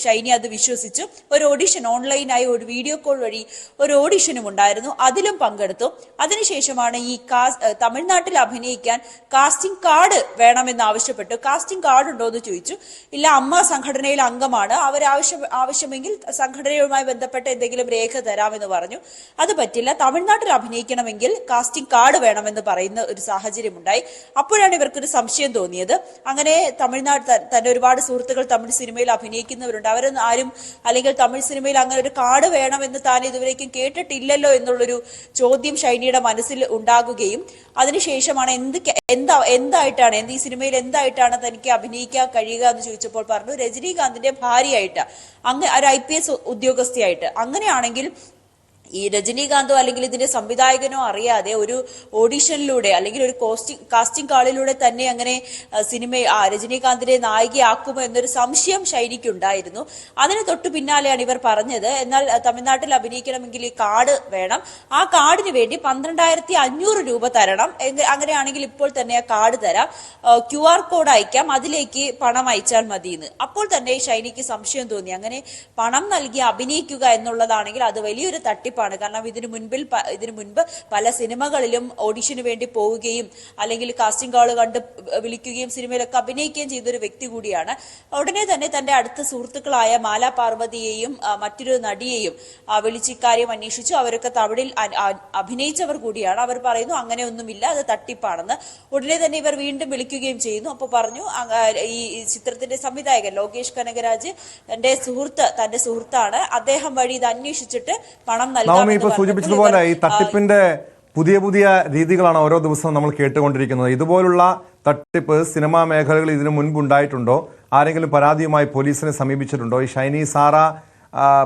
ഷൈനി അത് വിശ്വസിച്ചു. ഒരു ഓഡിഷൻ, ഓൺലൈനായി ഒരു വീഡിയോ കോൾ വഴി ഒരു ഓഡിഷനും ഉണ്ടായിരുന്നു. അതിലും പങ്കെടുത്തു. അതിനുശേഷമാണ് ഈ തമിഴ്നാട്ടിൽ അഭിനയിക്കാൻ കാസ്റ്റിംഗ് കാർഡ് വേണമെന്ന് ആവശ്യപ്പെട്ടു. കാസ്റ്റിംഗ് കാർഡ് ഉണ്ടോ എന്ന് ചോദിച്ചു. ഇല്ല, അമ്മ സംഘടനയിൽ അംഗമാണ്, ആവശ്യമെങ്കിൽ സംഘടനയുമായി ബന്ധപ്പെട്ട എന്തെങ്കിലും രേഖ തരാമെന്ന് പറഞ്ഞു. അത് പറ്റില്ല, തമിഴ്നാട്ടിൽ അഭിനയിക്കണമെങ്കിൽ കാസ്റ്റിംഗ് കാർഡ് വേണമെന്ന് പറയുന്ന ഒരു സാഹചര്യം ഉണ്ടായി. അപ്പോഴാണ് ഇവർക്കൊരു സംശയം തോന്നിയത്. അങ്ങനെ തന്റെ ഒരുപാട് സുഹൃത്തുക്കൾ തമിഴ് സിനിമയിൽ അഭിനയിക്കുന്നവരുണ്ട്. അവരൊന്നും ആരും, അല്ലെങ്കിൽ തമിഴ് സിനിമയിൽ അങ്ങനെ ഒരു കാർഡ് വേണമെന്ന് താൻ ഇതുവരേക്കും കേട്ടിട്ടില്ലല്ലോ എന്നുള്ളൊരു ചോദ്യം ഷൈനിയുടെ മനസ്സിൽ ഉണ്ടാകുകയും അതിനുശേഷമാണ് എന്തായിട്ടാണ് ഈ സിനിമയിൽ എന്തായിട്ടാണ് തനിക്ക് അഭിനയിക്കാൻ കഴിയുക എന്ന് ചോദിച്ചപ്പോൾ പറഞ്ഞു രജനീകാന്തിന്റെ ഭാര്യയായിട്ട്, അങ്ങ് ഒരു IPS ഉദ്യോഗസ്ഥയായിട്ട്. അങ്ങനെയാണെങ്കിൽ ഈ രജനീകാന്തോ അല്ലെങ്കിൽ ഇതിന്റെ സംവിധായകനോ അറിയാതെ ഒരു ഓഡിഷനിലൂടെ അല്ലെങ്കിൽ ഒരു കാസ്റ്റിംഗ് കാളിലൂടെ തന്നെ അങ്ങനെ രജനീകാന്തിനെ നായികയാക്കുമോ എന്നൊരു സംശയം ഷൈനിക്കുണ്ടായിരുന്നു. അതിന് തൊട്ടു പിന്നാലെയാണ് ഇവർ പറഞ്ഞത്, എന്നാൽ തമിഴ്നാട്ടിൽ അഭിനയിക്കണമെങ്കിൽ ഈ കാർഡ് വേണം, ആ കാർഡിന് വേണ്ടി 12,500 രൂപ തരണം, അങ്ങനെയാണെങ്കിൽ ഇപ്പോൾ തന്നെ ആ കാർഡ് തരാം, QR കോഡ് അയക്കാം, അതിലേക്ക് പണം അയച്ചാൽ മതിയെന്ന്. അപ്പോൾ തന്നെ ഷൈനിക്ക് സംശയം തോന്നി. അങ്ങനെ പണം നൽകി അഭിനയിക്കുക എന്നുള്ളതാണെങ്കിൽ അത് വലിയൊരു തട്ടിപ്പാണ്. കാരണം ഇതിനു മുൻപ് പല സിനിമകളിലും ഓഡിഷന് വേണ്ടി പോവുകയും അല്ലെങ്കിൽ കാസ്റ്റിംഗ് കാൾ കണ്ട് വിളിക്കുകയും സിനിമയിലൊക്കെ അഭിനയിക്കുകയും ചെയ്തൊരു വ്യക്തി കൂടിയാണ്. ഉടനെ തന്നെ തന്റെ അടുത്ത സുഹൃത്തുക്കളായ മാലാ പാർവതിയെയും മറ്റൊരു നടിയെയും വിളിച്ചിക്കാര്യം അന്വേഷിച്ചു. അവരൊക്കെ തമിഴിൽ അഭിനയിച്ചവർ കൂടിയാണ്. അവർ പറയുന്നു അങ്ങനെയൊന്നുമില്ല, അത് തട്ടിപ്പാണെന്ന്. ഉടനെ തന്നെ ഇവർ വീണ്ടും വിളിക്കുകയും ചെയ്യുന്നു. അപ്പൊ പറഞ്ഞു ഈ ചിത്രത്തിന്റെ സംവിധായകൻ ലോകേഷ് കനകരാജ് തന്റെ സുഹൃത്താണ്, അദ്ദേഹം വഴി ഇത് അന്വേഷിച്ചിട്ട് പണം നവമി ഇപ്പൊ സൂചിപ്പിച്ചതുപോലെ ഈ തട്ടിപ്പിന്റെ പുതിയ രീതികളാണ് ഓരോ ദിവസവും നമ്മൾ കേട്ടുകൊണ്ടിരിക്കുന്നത്. ഇതുപോലുള്ള തട്ടിപ്പ് സിനിമാ മേഖലകളിൽ ഇതിനു മുൻപ് ഉണ്ടായിട്ടുണ്ടോ? ആരെങ്കിലും പരാതിയുമായി പോലീസിനെ സമീപിച്ചിട്ടുണ്ടോ? ഈ ഷൈനി സാറ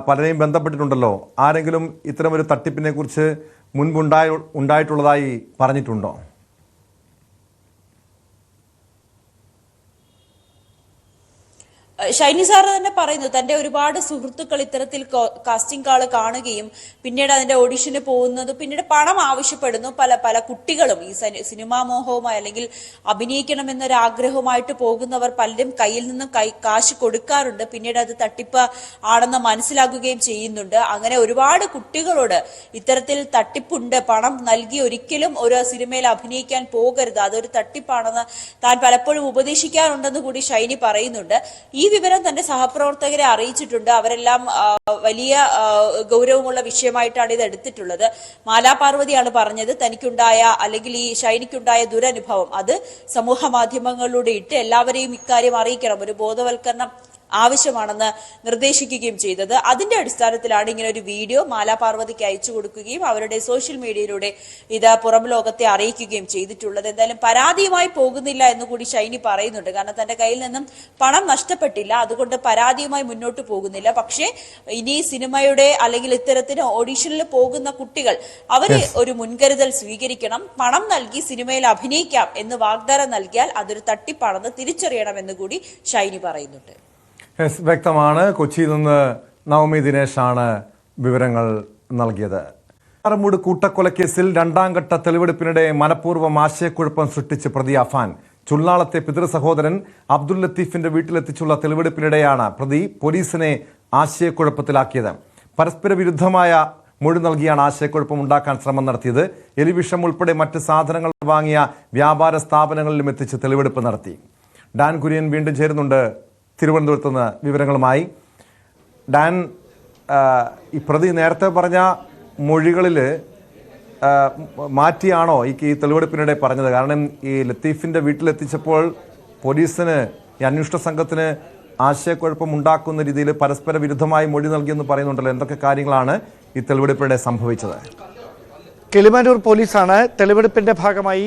പലരെയും ബന്ധപ്പെട്ടിട്ടുണ്ടല്ലോ, ആരെങ്കിലും ഇത്തരമൊരു തട്ടിപ്പിനെ കുറിച്ച് മുൻപുണ്ടായിട്ടുള്ളതായി പറഞ്ഞിട്ടുണ്ടോ? ഷൈനി സാറ് തന്നെ പറയുന്നു തന്റെ ഒരുപാട് സുഹൃത്തുക്കൾ ഇത്തരത്തിൽ കാസ്റ്റിംഗ് കാള് കാണുകയും പിന്നീട് അതിന്റെ ഓഡിഷന് പോകുന്നത്, പിന്നീട് പണം ആവശ്യപ്പെടുന്നു. പല കുട്ടികളും ഈ സിനിമാ മോഹവുമായി അല്ലെങ്കിൽ അഭിനയിക്കണം എന്നൊരാഗ്രഹവുമായിട്ട് പോകുന്നവർ പലരും കയ്യിൽ നിന്നും കാശ് കൊടുക്കാറുണ്ട്. പിന്നീട് അത് തട്ടിപ്പ് ആണെന്ന് മനസ്സിലാക്കുകയും ചെയ്യുന്നുണ്ട്. അങ്ങനെ ഒരുപാട് കുട്ടികളോട് ഇത്തരത്തിൽ തട്ടിപ്പുണ്ട്, പണം നൽകി ഒരിക്കലും ഒരു സിനിമയിൽ അഭിനയിക്കാൻ പോകരുത്, അതൊരു തട്ടിപ്പാണെന്ന് താൻ പലപ്പോഴും ഉപദേശിക്കാറുണ്ടെന്ന് കൂടി ഷൈനി പറയുന്നുണ്ട്. ഈ വിവരം തന്റെ സഹപ്രവർത്തകരെ അറിയിച്ചിട്ടുണ്ട്. അവരെല്ലാം വലിയ ഗൗരവമുള്ള വിഷയമായിട്ടാണ് ഇത് എടുത്തിട്ടുള്ളത്. മാലാ പാർവതിയാണ് പറഞ്ഞത് തനിക്കുണ്ടായ അല്ലെങ്കിൽ ഈ ഷൈനിക്കുണ്ടായ ദുരനുഭവം അത് സമൂഹ മാധ്യമങ്ങളിലൂടെ ഇട്ട് എല്ലാവരെയും ഇക്കാര്യം അറിയിക്കണം, ഒരു ബോധവൽക്കരണം ആവശ്യമാണെന്ന് നിർദ്ദേശിക്കുകയും ചെയ്തത്. അതിന്റെ അടിസ്ഥാനത്തിലാണ് ഇങ്ങനെ ഒരു വീഡിയോ മാലാ പാർവതിക്ക് അയച്ചു കൊടുക്കുകയും അവരുടെ സോഷ്യൽ മീഡിയയിലൂടെ ഇത് പുറം ലോകത്തെ അറിയിക്കുകയും ചെയ്തിട്ടുള്ളത്. എന്തായാലും പരാതിയുമായി പോകുന്നില്ല എന്ന് കൂടി ഷൈനി പറയുന്നുണ്ട്. കാരണം തന്റെ കയ്യിൽ നിന്നും പണം നഷ്ടപ്പെട്ടില്ല, അതുകൊണ്ട് പരാതിയുമായി മുന്നോട്ട് പോകുന്നില്ല. പക്ഷേ ഇനി സിനിമയുടെ അല്ലെങ്കിൽ ഇത്തരത്തിന് ഓഡീഷനിൽ പോകുന്ന കുട്ടികൾ അവര് ഒരു മുൻകരുതൽ സ്വീകരിക്കണം. പണം നൽകി സിനിമയിൽ അഭിനയിക്കാം എന്ന് വാഗ്ദാനം നൽകിയാൽ അതൊരു തട്ടിപ്പാണെന്ന് തിരിച്ചറിയണമെന്ന് കൂടി ഷൈനി പറയുന്നുണ്ട്. വ്യക്തമാണ്. കൊച്ചിയിൽ നിന്ന് നവമി ദിനേശാണ് വിവരങ്ങൾ നൽകിയത്. ആറമൂട് കൂട്ടക്കൊലക്കേസിൽ രണ്ടാം ഘട്ട തെളിവെടുപ്പിനിടെ മനഃപൂർവ്വം ആശയക്കുഴപ്പം സൃഷ്ടിച്ച് പ്രതി അഫാൻ ചുള്ളാളത്തെ പിതൃ സഹോദരൻ അബ്ദുൽ ലത്തീഫിന്റെ വീട്ടിലെത്തിച്ചുള്ള തെളിവെടുപ്പിനിടെയാണ് പ്രതി പോലീസിനെ ആശയക്കുഴപ്പത്തിലാക്കിയത്. പരസ്പര വിരുദ്ധമായ മൊഴി നൽകിയാണ് ആശയക്കുഴപ്പം ഉണ്ടാക്കാൻ ശ്രമം നടത്തിയത്. എലിവിഷം ഉൾപ്പെടെ മറ്റ് സാധനങ്ങൾ വാങ്ങിയ വ്യാപാര സ്ഥാപനങ്ങളിലും എത്തിച്ച് തെളിവെടുപ്പ് നടത്തി. ഡാൻ കുര്യൻ വീണ്ടും ചേരുന്നുണ്ട് തിരുവനന്തപുരത്ത് നിന്ന് വിവരങ്ങളുമായി. ഡാൻ, ഈ പ്രതി നേരത്തെ പറഞ്ഞ മൊഴികളിൽ മാറ്റിയാണോ ഈ തെളിവെടുപ്പിനിടെ പറഞ്ഞത്? കാരണം ഈ ലത്തീഫിന്റെ വീട്ടിലെത്തിച്ചപ്പോൾ പോലീസിന്, ഈ അന്വേഷണ സംഘത്തിന് ആശയക്കുഴപ്പം ഉണ്ടാക്കുന്ന രീതിയിൽ പരസ്പര വിരുദ്ധമായി മൊഴി നൽകിയെന്ന് പറയുന്നുണ്ടല്ലോ. എന്തൊക്കെ കാര്യങ്ങളാണ് ഈ തെളിവെടുപ്പിനിടെ സംഭവിച്ചത്? കിളിമാനൂർ പോലീസാണ് തെളിവെടുപ്പിന്റെ ഭാഗമായി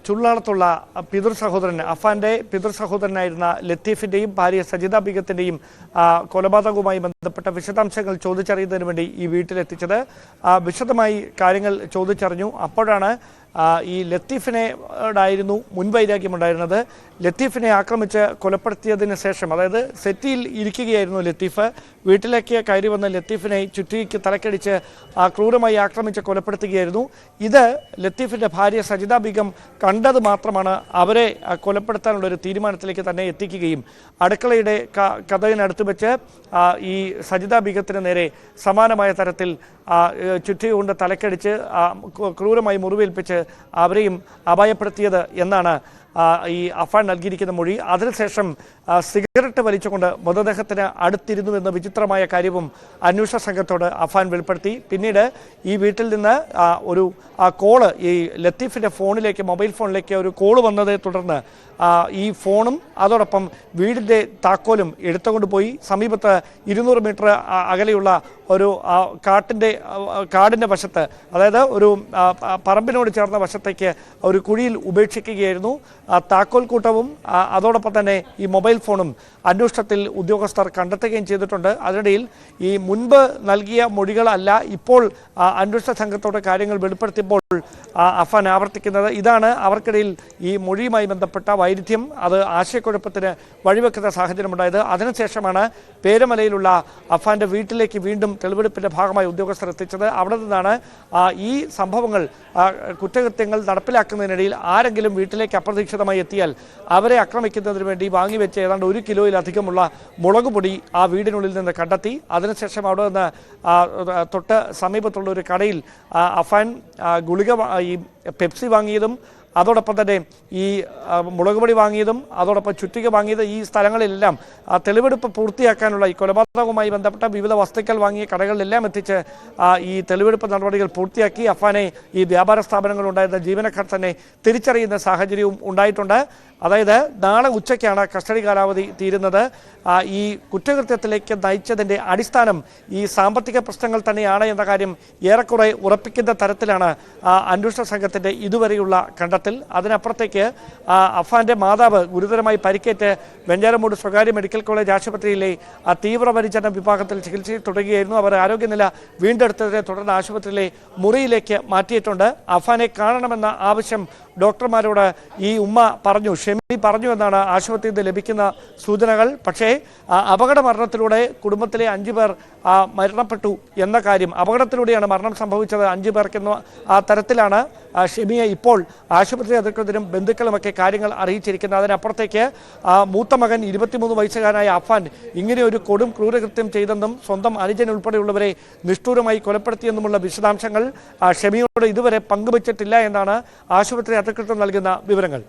ചുള്ളാളത്തുള്ള പിതൃ സഹോദരൻ, അഫാന്റെ പിതൃ സഹോദരനായിരുന്ന ലത്തീഫിന്റെയും ഭാര്യ സജിത ബീഗത്തിന്റെയും കൊലപാതകവുമായി ബന്ധപ്പെട്ട വിശദാംശങ്ങൾ ചോദിച്ചറിയുന്നതിന് വേണ്ടി ഈ വീട്ടിലെത്തിച്ചത്. വിശദമായി കാര്യങ്ങൾ ചോദിച്ചറിഞ്ഞു. അപ്പോഴാണ് ഈ ലത്തീഫിനോടായിരുന്നു മുൻവൈരാഗ്യമുണ്ടായിരുന്നത്. ലത്തീഫിനെ ആക്രമിച്ച് കൊലപ്പെടുത്തിയതിന് ശേഷം, അതായത് സെറ്റിയിൽ ഇരിക്കുകയായിരുന്നു ലത്തീഫ്. വീട്ടിലേക്ക് കയറി വന്ന ലത്തീഫിനെ ചുറ്റിക്ക് തലക്കടിച്ച് ക്രൂരമായി ആക്രമിച്ച് കൊലപ്പെടുത്തുകയായിരുന്നു. ഇത് ലത്തീഫിന്റെ ഭാര്യ സജിത ബീഗം കണ്ടത് മാത്രമാണ് അവരെ കൊലപ്പെടുത്താനുള്ള ഒരു തീരുമാനത്തിലേക്ക് തന്നെ എത്തിക്കുകയും അടുക്കളയുടെ കതകിനടുത്ത് വെച്ച് ഈ സജിത ബീഗത്തിന് നേരെ സമാനമായ തരത്തിൽ ചുറ്റി കൊണ്ട് തലക്കടിച്ച് ക്രൂരമായി മുറിവേൽപ്പിച്ച് അവരെയും അപായപ്പെടുത്തിയത് എന്നാണ് ഈ അഫാൻ നൽകിയിരിക്കുന്ന മൊഴി. അതിനുശേഷം സിഗരറ്റ് വലിച്ചുകൊണ്ട് മൃതദേഹത്തിന് അടുത്തിരുന്നു എന്ന വിചിത്രമായ കാര്യവും അന്വേഷണ സംഘത്തോട് അഫാൻ വെളിപ്പെടുത്തി. പിന്നീട് ഈ വീട്ടിൽ നിന്ന് ഒരു കോള്, ഈ ലത്തീഫിന്റെ ഫോണിലേക്ക്, മൊബൈൽ ഫോണിലേക്ക് ഒരു കോള് വന്നതേ തുടർന്ന് ഈ ഫോണും അതോടൊപ്പം വീടിൻ്റെ താക്കോലും എടുത്തുകൊണ്ട് പോയി സമീപത്ത് 200 മീറ്റർ അകലെയുള്ള ഒരു കാടിൻ്റെ വശത്ത്, അതായത് ഒരു പറമ്പിനോട് ചേർന്ന വശത്തേക്ക് ഒരു കുഴിയിൽ ഉപേക്ഷിക്കുകയായിരുന്നു. താക്കോൽ കൂട്ടവും അതോടൊപ്പം തന്നെ ഈ മൊബൈൽ ഫോണും അന്വേഷണത്തിൽ ഉദ്യോഗസ്ഥർ കണ്ടെത്തുകയും ചെയ്തിട്ടുണ്ട്. അതിനിടയിൽ ഈ മുൻപ് നൽകിയ മൊഴികളല്ല ഇപ്പോൾ അന്വേഷണ സംഘത്തോട് കാര്യങ്ങൾ വെളിപ്പെടുത്തിയപ്പോൾ അഫാൻ ആവർത്തിക്കുന്നത്. ഇതാണ് അവർക്കിടയിൽ ഈ മൊഴിയുമായി ബന്ധപ്പെട്ട വൈരുദ്ധ്യം, അത് ആശയക്കുഴപ്പത്തിന് വഴിവെക്കുന്ന സാഹചര്യമുണ്ടായത്. അതിനുശേഷമാണ് പേരമലയിലുള്ള അഫാന്റെ വീട്ടിലേക്ക് വീണ്ടും തെളിവെടുപ്പിന്റെ ഭാഗമായി ഉദ്യോഗസ്ഥർ എത്തിച്ചത്. അവിടെ നിന്നാണ് ഈ സംഭവങ്ങൾ, കുറ്റകൃത്യങ്ങൾ നടപ്പിലാക്കുന്നതിനിടയിൽ ആരെങ്കിലും വീട്ടിലേക്ക് അപ്രതീക്ഷിതമായി എത്തിയാൽ അവരെ ആക്രമിക്കുന്നതിന് വേണ്ടി വാങ്ങിവെച്ച ഏതാണ്ട് 1 കിലോയിലധികമുള്ള മുളക് പൊടി ആ വീടിനുള്ളിൽ നിന്ന് കണ്ടെത്തി. അതിനുശേഷം അവിടെ നിന്ന് തൊട്ട് സമീപത്തുള്ള ഒരു കടയിൽ അഫാൻ ഈ പെപ്സി വാങ്ങിയതും അതോടൊപ്പം തന്നെ ഈ മുളക് പൊടി വാങ്ങിയതും അതോടൊപ്പം ചുറ്റിക വാങ്ങിയത്, ഈ സ്ഥലങ്ങളിലെല്ലാം തെളിവെടുപ്പ് പൂർത്തിയാക്കാനുള്ള ഈ കൊലപാതകവുമായി ബന്ധപ്പെട്ട വിവിധ വസ്തുക്കൾ വാങ്ങിയ കടകളിലെല്ലാം എത്തിച്ച് ഈ തെളിവെടുപ്പ് നടപടികൾ പൂർത്തിയാക്കി അഫാനെ ഈ വ്യാപാര സ്ഥാപനങ്ങളുണ്ടായിരുന്ന ജീവനക്കാർ തന്നെ തിരിച്ചറിയുന്ന സാഹചര്യവും ഉണ്ടായിട്ടുണ്ട്. അതായത് നാളെ ഉച്ചയ്ക്കാണ് കസ്റ്റഡി കാലാവധി തീരുന്നത്. ഈ കുറ്റകൃത്യത്തിലേക്ക് നയിച്ചതിൻ്റെ അടിസ്ഥാനം ഈ സാമ്പത്തിക പ്രശ്നങ്ങൾ തന്നെയാണ് എന്ന കാര്യം ഏറെക്കുറെ ഉറപ്പിക്കുന്ന തരത്തിലാണ് അന്വേഷണ സംഘത്തിൻ്റെ ഇതുവരെയുള്ള കണ്ടെത്തൽ. അതിനപ്പുറത്തേക്ക് അഫാന്റെ മാതാവ് ഗുരുതരമായി പരിക്കേറ്റ് വെഞ്ഞാറമൂട് സ്വകാര്യ മെഡിക്കൽ കോളേജ് ആശുപത്രിയിലെ തീവ്രപരിചരണ വിഭാഗത്തിൽ ചികിത്സയിൽ തുടരുകയായിരുന്നു. അവർ ആരോഗ്യനില വീണ്ടെടുത്തതിനെ തുടർന്ന് ആശുപത്രിയിലെ മുറിയിലേക്ക് മാറ്റിയിട്ടുണ്ട്. അഫാനെ കാണണമെന്ന ആവശ്യം ഡോക്ടർമാരോട് ഈ ഉമ്മ പറഞ്ഞു, ഷെമി പറഞ്ഞു എന്നാണ് ആശുപത്രിയിൽ നിന്ന് ലഭിക്കുന്ന സൂചനകൾ. പക്ഷേ അപകട മരണത്തിലൂടെ കുടുംബത്തിലെ 5 പേർ മരണപ്പെട്ടു എന്ന കാര്യം, അപകടത്തിലൂടെയാണ് മരണം സംഭവിച്ചത് 5 പേർക്കെന്ന തരത്തിലാണ് ഷെമിയെ ഇപ്പോൾ ആശുപത്രി അധികൃതരും ബന്ധുക്കളുമൊക്കെ കാര്യങ്ങൾ അറിയിച്ചിരിക്കുന്നത്. അതിനപ്പുറത്തേക്ക് മൂത്ത മകൻ 23 വയസ്സുകാരനായ അഫാൻ ഇങ്ങനെ ഒരു കൊടും ക്രൂരകൃത്യം ചെയ്തെന്നും സ്വന്തം അനുജൻ ഉൾപ്പെടെയുള്ളവരെ നിഷ്ഠൂരമായി കൊലപ്പെടുത്തിയെന്നുമുള്ള വിശദാംശങ്ങൾ ഷെമിയോട് ഇതുവരെ പങ്കുവച്ചിട്ടില്ല എന്നാണ് ആശുപത്രി അധികൃതർ നൽകുന്ന വിവരങ്ങൾ.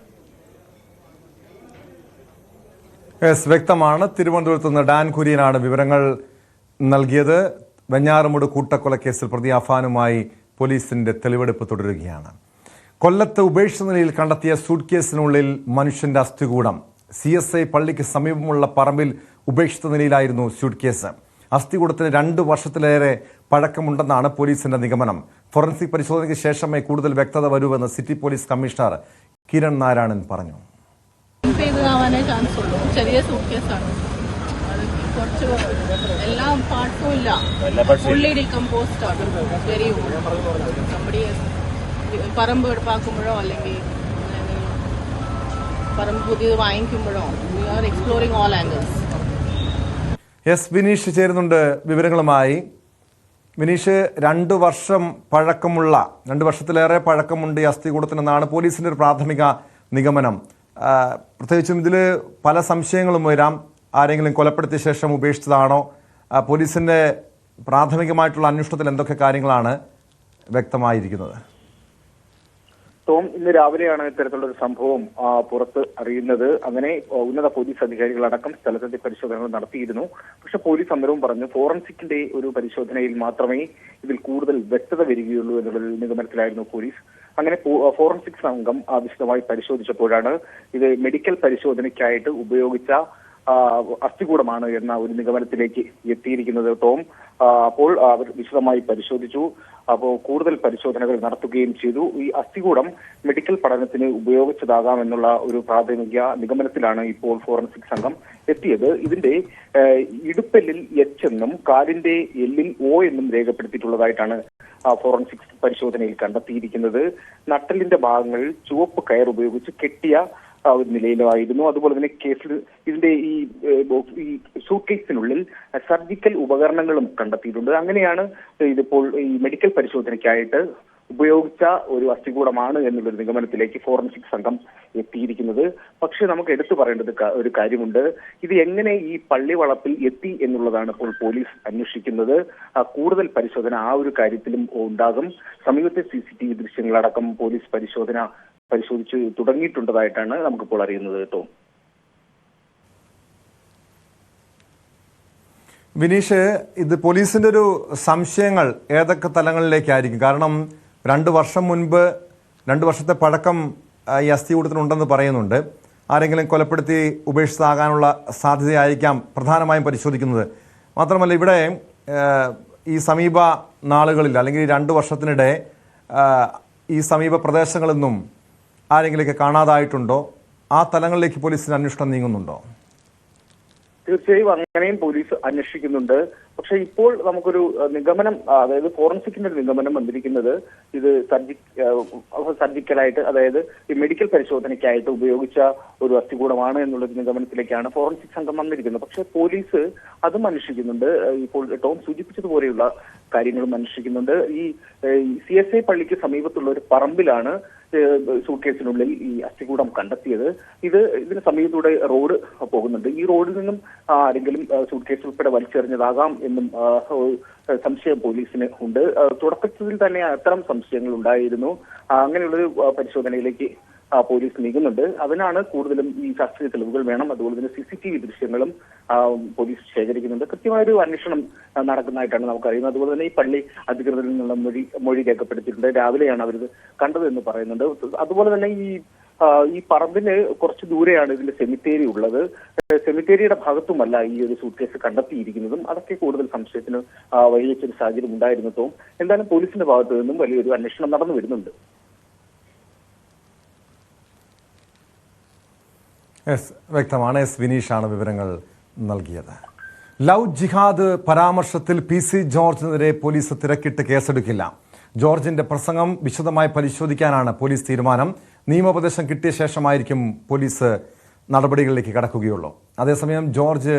വ്യക്തമാണ്. തിരുവനന്തപുരത്ത് നിന്ന് ഡാൻ കുര്യനാണ് വിവരങ്ങൾ നൽകിയത്. വെഞ്ഞാറമൂട് കൂട്ടക്കൊലക്കേസിൽ പ്രതി അഫാനുമായി പോലീസിന്റെ തെളിവെടുപ്പ് തുടരുകയാണ്. കൊല്ലത്ത് ഉപേക്ഷിച്ച നിലയിൽ കണ്ടെത്തിയ സൂട്ട് കേസിനുള്ളിൽ മനുഷ്യന്റെ അസ്ഥികൂടം. CSI പള്ളിക്ക് സമീപമുള്ള പറമ്പിൽ ഉപേക്ഷിച്ച നിലയിലായിരുന്നു സ്യൂട്ട് കേസ്. അസ്ഥികൂടത്തിന് 2 വർഷത്തിലേറെ പഴക്കമുണ്ടെന്നാണ് പോലീസിന്റെ നിഗമനം. ഫോറൻസിക് പരിശോധനയ്ക്ക് ശേഷമേ കൂടുതൽ വ്യക്തത വരൂവെന്ന് city police commissioner Kiran Narayanan പറഞ്ഞു. ചാൻസ് ഉള്ളൂ. ചെറിയ സൂട്ട് കേസാണ്. കുറച്ച് എല്ലാ പാർട്സും ഇല്ല. ഫുള്ളി ഡീകമ്പോസ്ഡ് ആണ്. വെരി പറമ്പ് എടുപ്പാക്കുമ്പോഴോ അല്ലെങ്കിൽ പറമ്പ് പുതിയത് വാങ്ങിക്കുമ്പോഴോ we are exploring all angles. Vineesh ചേരുന്നുണ്ട് വിവരങ്ങളുമായി. വിനീഷ്, 2 വർഷത്തിലേറെ പഴക്കമുണ്ട് ഈ അസ്ഥികൂടത്തിനെന്നാണ് പോലീസിന്റെ ഒരു പ്രാഥമിക നിഗമനം. പ്രത്യേകിച്ചും ഇതിൽ പല സംശയങ്ങളും വരാം. ആരെങ്കിലും കൊലപ്പെടുത്തിയ ശേഷം ഉപേക്ഷിച്ചതാണോ? പോലീസിന്റെ പ്രാഥമികമായിട്ടുള്ള അന്വേഷണത്തിൽ എന്തൊക്കെ കാര്യങ്ങളാണ് വ്യക്തമായിരിക്കുന്നത്? ടോം, ഇന്ന് രാവിലെയാണ് ഇത്തരത്തിലുള്ള ഒരു സംഭവം പുറത്ത് അറിയുന്നത്. അങ്ങനെ ഉന്നത പോലീസ് അധികാരികളടക്കം സ്ഥലത്തെത്തി പരിശോധനകൾ നടത്തിയിരുന്നു. പക്ഷെ പോലീസ് അന്നേരവും പറഞ്ഞു ഫോറൻസിക്കിന്റെ ഒരു പരിശോധനയിൽ മാത്രമേ ഇതിൽ കൂടുതൽ വ്യക്തത വരികയുള്ളൂ എന്നുള്ള നിഗമനത്തിലായിരുന്നു പോലീസ്. അങ്ങനെ ഫോറൻസിക് സംഘം വിശദമായി പരിശോധിച്ചപ്പോഴാണ് ഇത് മെഡിക്കൽ പരിശോധനയ്ക്കായിട്ട് ഉപയോഗിച്ച അസ്ഥികൂടമാണ് എന്ന ഒരു നിഗമനത്തിലേക്ക് എത്തിയിരിക്കുന്നത്. ടോം, അപ്പോൾ അവർ വിശദമായി പരിശോധിച്ചു. അപ്പോൾ കൂടുതൽ പരിശോധനകൾ നടത്തുകയും ചെയ്തു. ഈ അസ്ഥികൂടം മെഡിക്കൽ പഠനത്തിന് ഉപയോഗിച്ചതാകാമെന്നുള്ള ഒരു പ്രാഥമിക നിഗമനത്തിലാണ് ഇപ്പോൾ ഫോറൻസിക് സംഘം എത്തിയത്. ഇതിന്റെ ഇടുപ്പെല്ലിൽ H എന്നും കാലിന്റെ എല്ലിൽ O എന്നും രേഖപ്പെടുത്തിയിട്ടുള്ളതായിട്ടാണ് ഫോറൻസിക് പരിശോധനയിൽ കണ്ടെത്തിയിരിക്കുന്നത്. നട്ടലിന്റെ ഭാഗങ്ങൾ ചുവപ്പ് കയർ ഉപയോഗിച്ച് കെട്ടിയ ഒരു നിലയിലായിരുന്നു. അതുപോലെ തന്നെ കേസിൽ ഇതിന്റെ ഈ സൂട്ട് കേസിനുള്ളിൽ സർജിക്കൽ ഉപകരണങ്ങളും കണ്ടെത്തിയിട്ടുണ്ട്. അങ്ങനെയാണ് ഇതിപ്പോൾ ഈ മെഡിക്കൽ പരിശോധനയ്ക്കായിട്ട് ഉപയോഗിച്ച ഒരു അസ്ഥികൂടമാണ് എന്നുള്ളൊരു നിഗമനത്തിലേക്ക് ഫോറൻസിക് സംഘം എത്തിയിരിക്കുന്നത്. പക്ഷെ നമുക്ക് എടുത്തു പറയേണ്ടത് ഒരു കാര്യമുണ്ട്. ഇത് എങ്ങനെ ഈ പള്ളി വളപ്പിൽ എത്തി എന്നുള്ളതാണ് ഇപ്പോൾ പോലീസ് അന്വേഷിക്കുന്നത്. കൂടുതൽ പരിശോധന ആ ഒരു കാര്യത്തിലും ഉണ്ടാകും. സമീപത്തെ CCTV ദൃശ്യങ്ങളടക്കം പോലീസ് പരിശോധിച്ച് തുടങ്ങിയിട്ടുള്ളതായിട്ടാണ് നമുക്കിപ്പോൾ അറിയുന്നത്. ടോം, വിനീഷ്, ഇത് പോലീസിന്റെ ഒരു സംശയങ്ങൾ ഏതൊക്കെ തലങ്ങളിലേക്കായിരിക്കും? കാരണം 2 വർഷം മുൻപ് 2 വർഷത്തെ പഴക്കം ഈ അസ്ഥികൂടത്തിനുണ്ടെന്ന് പറയുന്നുണ്ട്. ആരെങ്കിലും കൊലപ്പെടുത്തി ഉപേക്ഷിച്ചാകാനുള്ള സാധ്യതയായിരിക്കാം പ്രധാനമായും പരിശോധിക്കുന്നത്. മാത്രമല്ല ഇവിടെ ഈ സമീപ നാളുകളിൽ അല്ലെങ്കിൽ 2 വർഷത്തിനിടെ ഈ സമീപ പ്രദേശങ്ങളിൽ നിന്നും ആരെങ്കിലൊക്കെ കാണാതായിട്ടുണ്ടോ? ആ തലങ്ങളിലേക്ക് പോലീസിന് അന്വേഷണം നീങ്ങുന്നുണ്ടോ? തീർച്ചയായും അങ്ങനെയും പോലീസ് അന്വേഷിക്കുന്നുണ്ട്. പക്ഷെ ഇപ്പോൾ നമുക്കൊരു നിഗമനം, അതായത് ഫോറൻസിക്കിന്റെ നിഗമനം വന്നിരിക്കുന്നത് ഇത് സർജിക്കലായിട്ട്, അതായത് ഈ മെഡിക്കൽ പരിശോധനയ്ക്കായിട്ട് ഉപയോഗിച്ച ഒരു അസ്ഥികൂടമാണ് എന്നുള്ള നിഗമനത്തിലേക്കാണ് ഫോറൻസിക് സംഘം വന്നിരിക്കുന്നത്. പക്ഷെ പോലീസ് അതും അന്വേഷിക്കുന്നുണ്ട്. ഇപ്പോൾ ടോം സൂചിപ്പിച്ചതുപോലെയുള്ള കാര്യങ്ങളും അന്വേഷിക്കുന്നുണ്ട്. ഈ CSI പള്ളിക്ക് സമീപത്തുള്ള ഒരു പറമ്പിലാണ് സൂട്ട് കേസിനുള്ളിൽ ഈ അസ്ഥികൂടം കണ്ടെത്തിയത്. ഇതിന് സമീപത്തൂടെ റോഡ് പോകുന്നുണ്ട്. ഈ റോഡിൽ നിന്നും ആരെങ്കിലും സൂട്ട് കേസ് ഉൾപ്പെടെ വലിച്ചെറിഞ്ഞതാകാം എന്നും സംശയം പോലീസിന് ഉണ്ട്. തുടക്കത്തിൽ തന്നെ അത്തരം സംശയങ്ങൾ ഉണ്ടായിരുന്നു. അങ്ങനെയുള്ളൊരു പരിശോധനയിലേക്ക് പോലീസ് നീങ്ങുന്നുണ്ട്. അതിനാണ് കൂടുതലും ഈ ശാസ്ത്രീയ തെളിവുകൾ വേണം. അതുപോലെ തന്നെ CCTV ദൃശ്യങ്ങളും പോലീസ് ശേഖരിക്കുന്നുണ്ട്. കൃത്യമായൊരു അന്വേഷണം നടക്കുന്നതായിട്ടാണ് നമുക്കറിയുന്നത്. അതുപോലെ തന്നെ ഈ പള്ളി അധികൃതരിൽ നിന്നുള്ള മൊഴി രേഖപ്പെടുത്തിയിട്ടുണ്ട്. രാവിലെയാണ് അവരിത് കണ്ടതെന്ന് പറയുന്നുണ്ട്. അതുപോലെ തന്നെ ഈ പറമ്പിന് കുറച്ച് ദൂരെയാണ് ഇതിന്റെ സെമിത്തേരി ഉള്ളത്. സെമിത്തേരിയുടെ ഭാഗത്തുമല്ല ഈ ഒരു സൂട്ട് കേസ് കണ്ടെത്തിയിരിക്കുന്നതും. അതൊക്കെ കൂടുതൽ സംശയത്തിന് വഴിവെച്ചൊരു സാഹചര്യം ഉണ്ടായിരുന്നു. തോന്നും എന്തായാലും പോലീസിന്റെ ഭാഗത്തു നിന്നും വലിയൊരു അന്വേഷണം നടന്നു വരുന്നുണ്ട്. വ്യക്തമാണ്. വിനീഷാണ് വിവരങ്ങൾ നൽകിയത്. ലവ് ജിഹാദ് പരാമർശത്തിൽ PC ജോർജിനെതിരെ പോലീസ് തിരക്കിട്ട് കേസെടുക്കില്ല. ജോർജിന്റെ പ്രസംഗം വിശദമായി പരിശോധിക്കാനാണ് പോലീസ് തീരുമാനം. നിയമോപദേശം കിട്ടിയ ശേഷമായിരിക്കും പോലീസ് നടപടികളിലേക്ക് കടക്കുകയുള്ളൂ. അതേസമയം ജോർജ്